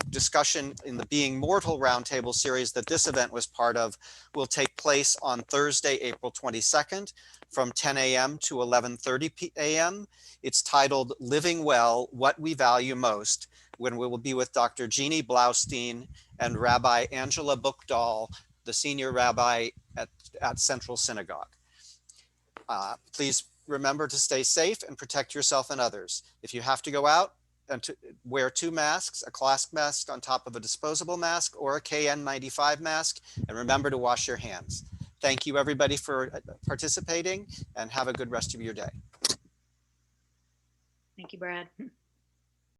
discussion in the Being Mortal Roundtable series that this event was part of will take place on Thursday, April 22nd from 10 a.m. to 11:30 a.m. It's titled Living Well, What We Value Most, when we will be with Dr. Jeannie Blaustein and Rabbi Angela Buchdahl, the senior rabbi at Central Synagogue. Please remember to stay safe and protect yourself and others. If you have to go out, and to wear 2 masks, a cloth mask on top of a disposable mask or a KN95 mask, and remember to wash your hands. Thank you everybody for participating and have a good rest of your day. Thank you, Brad.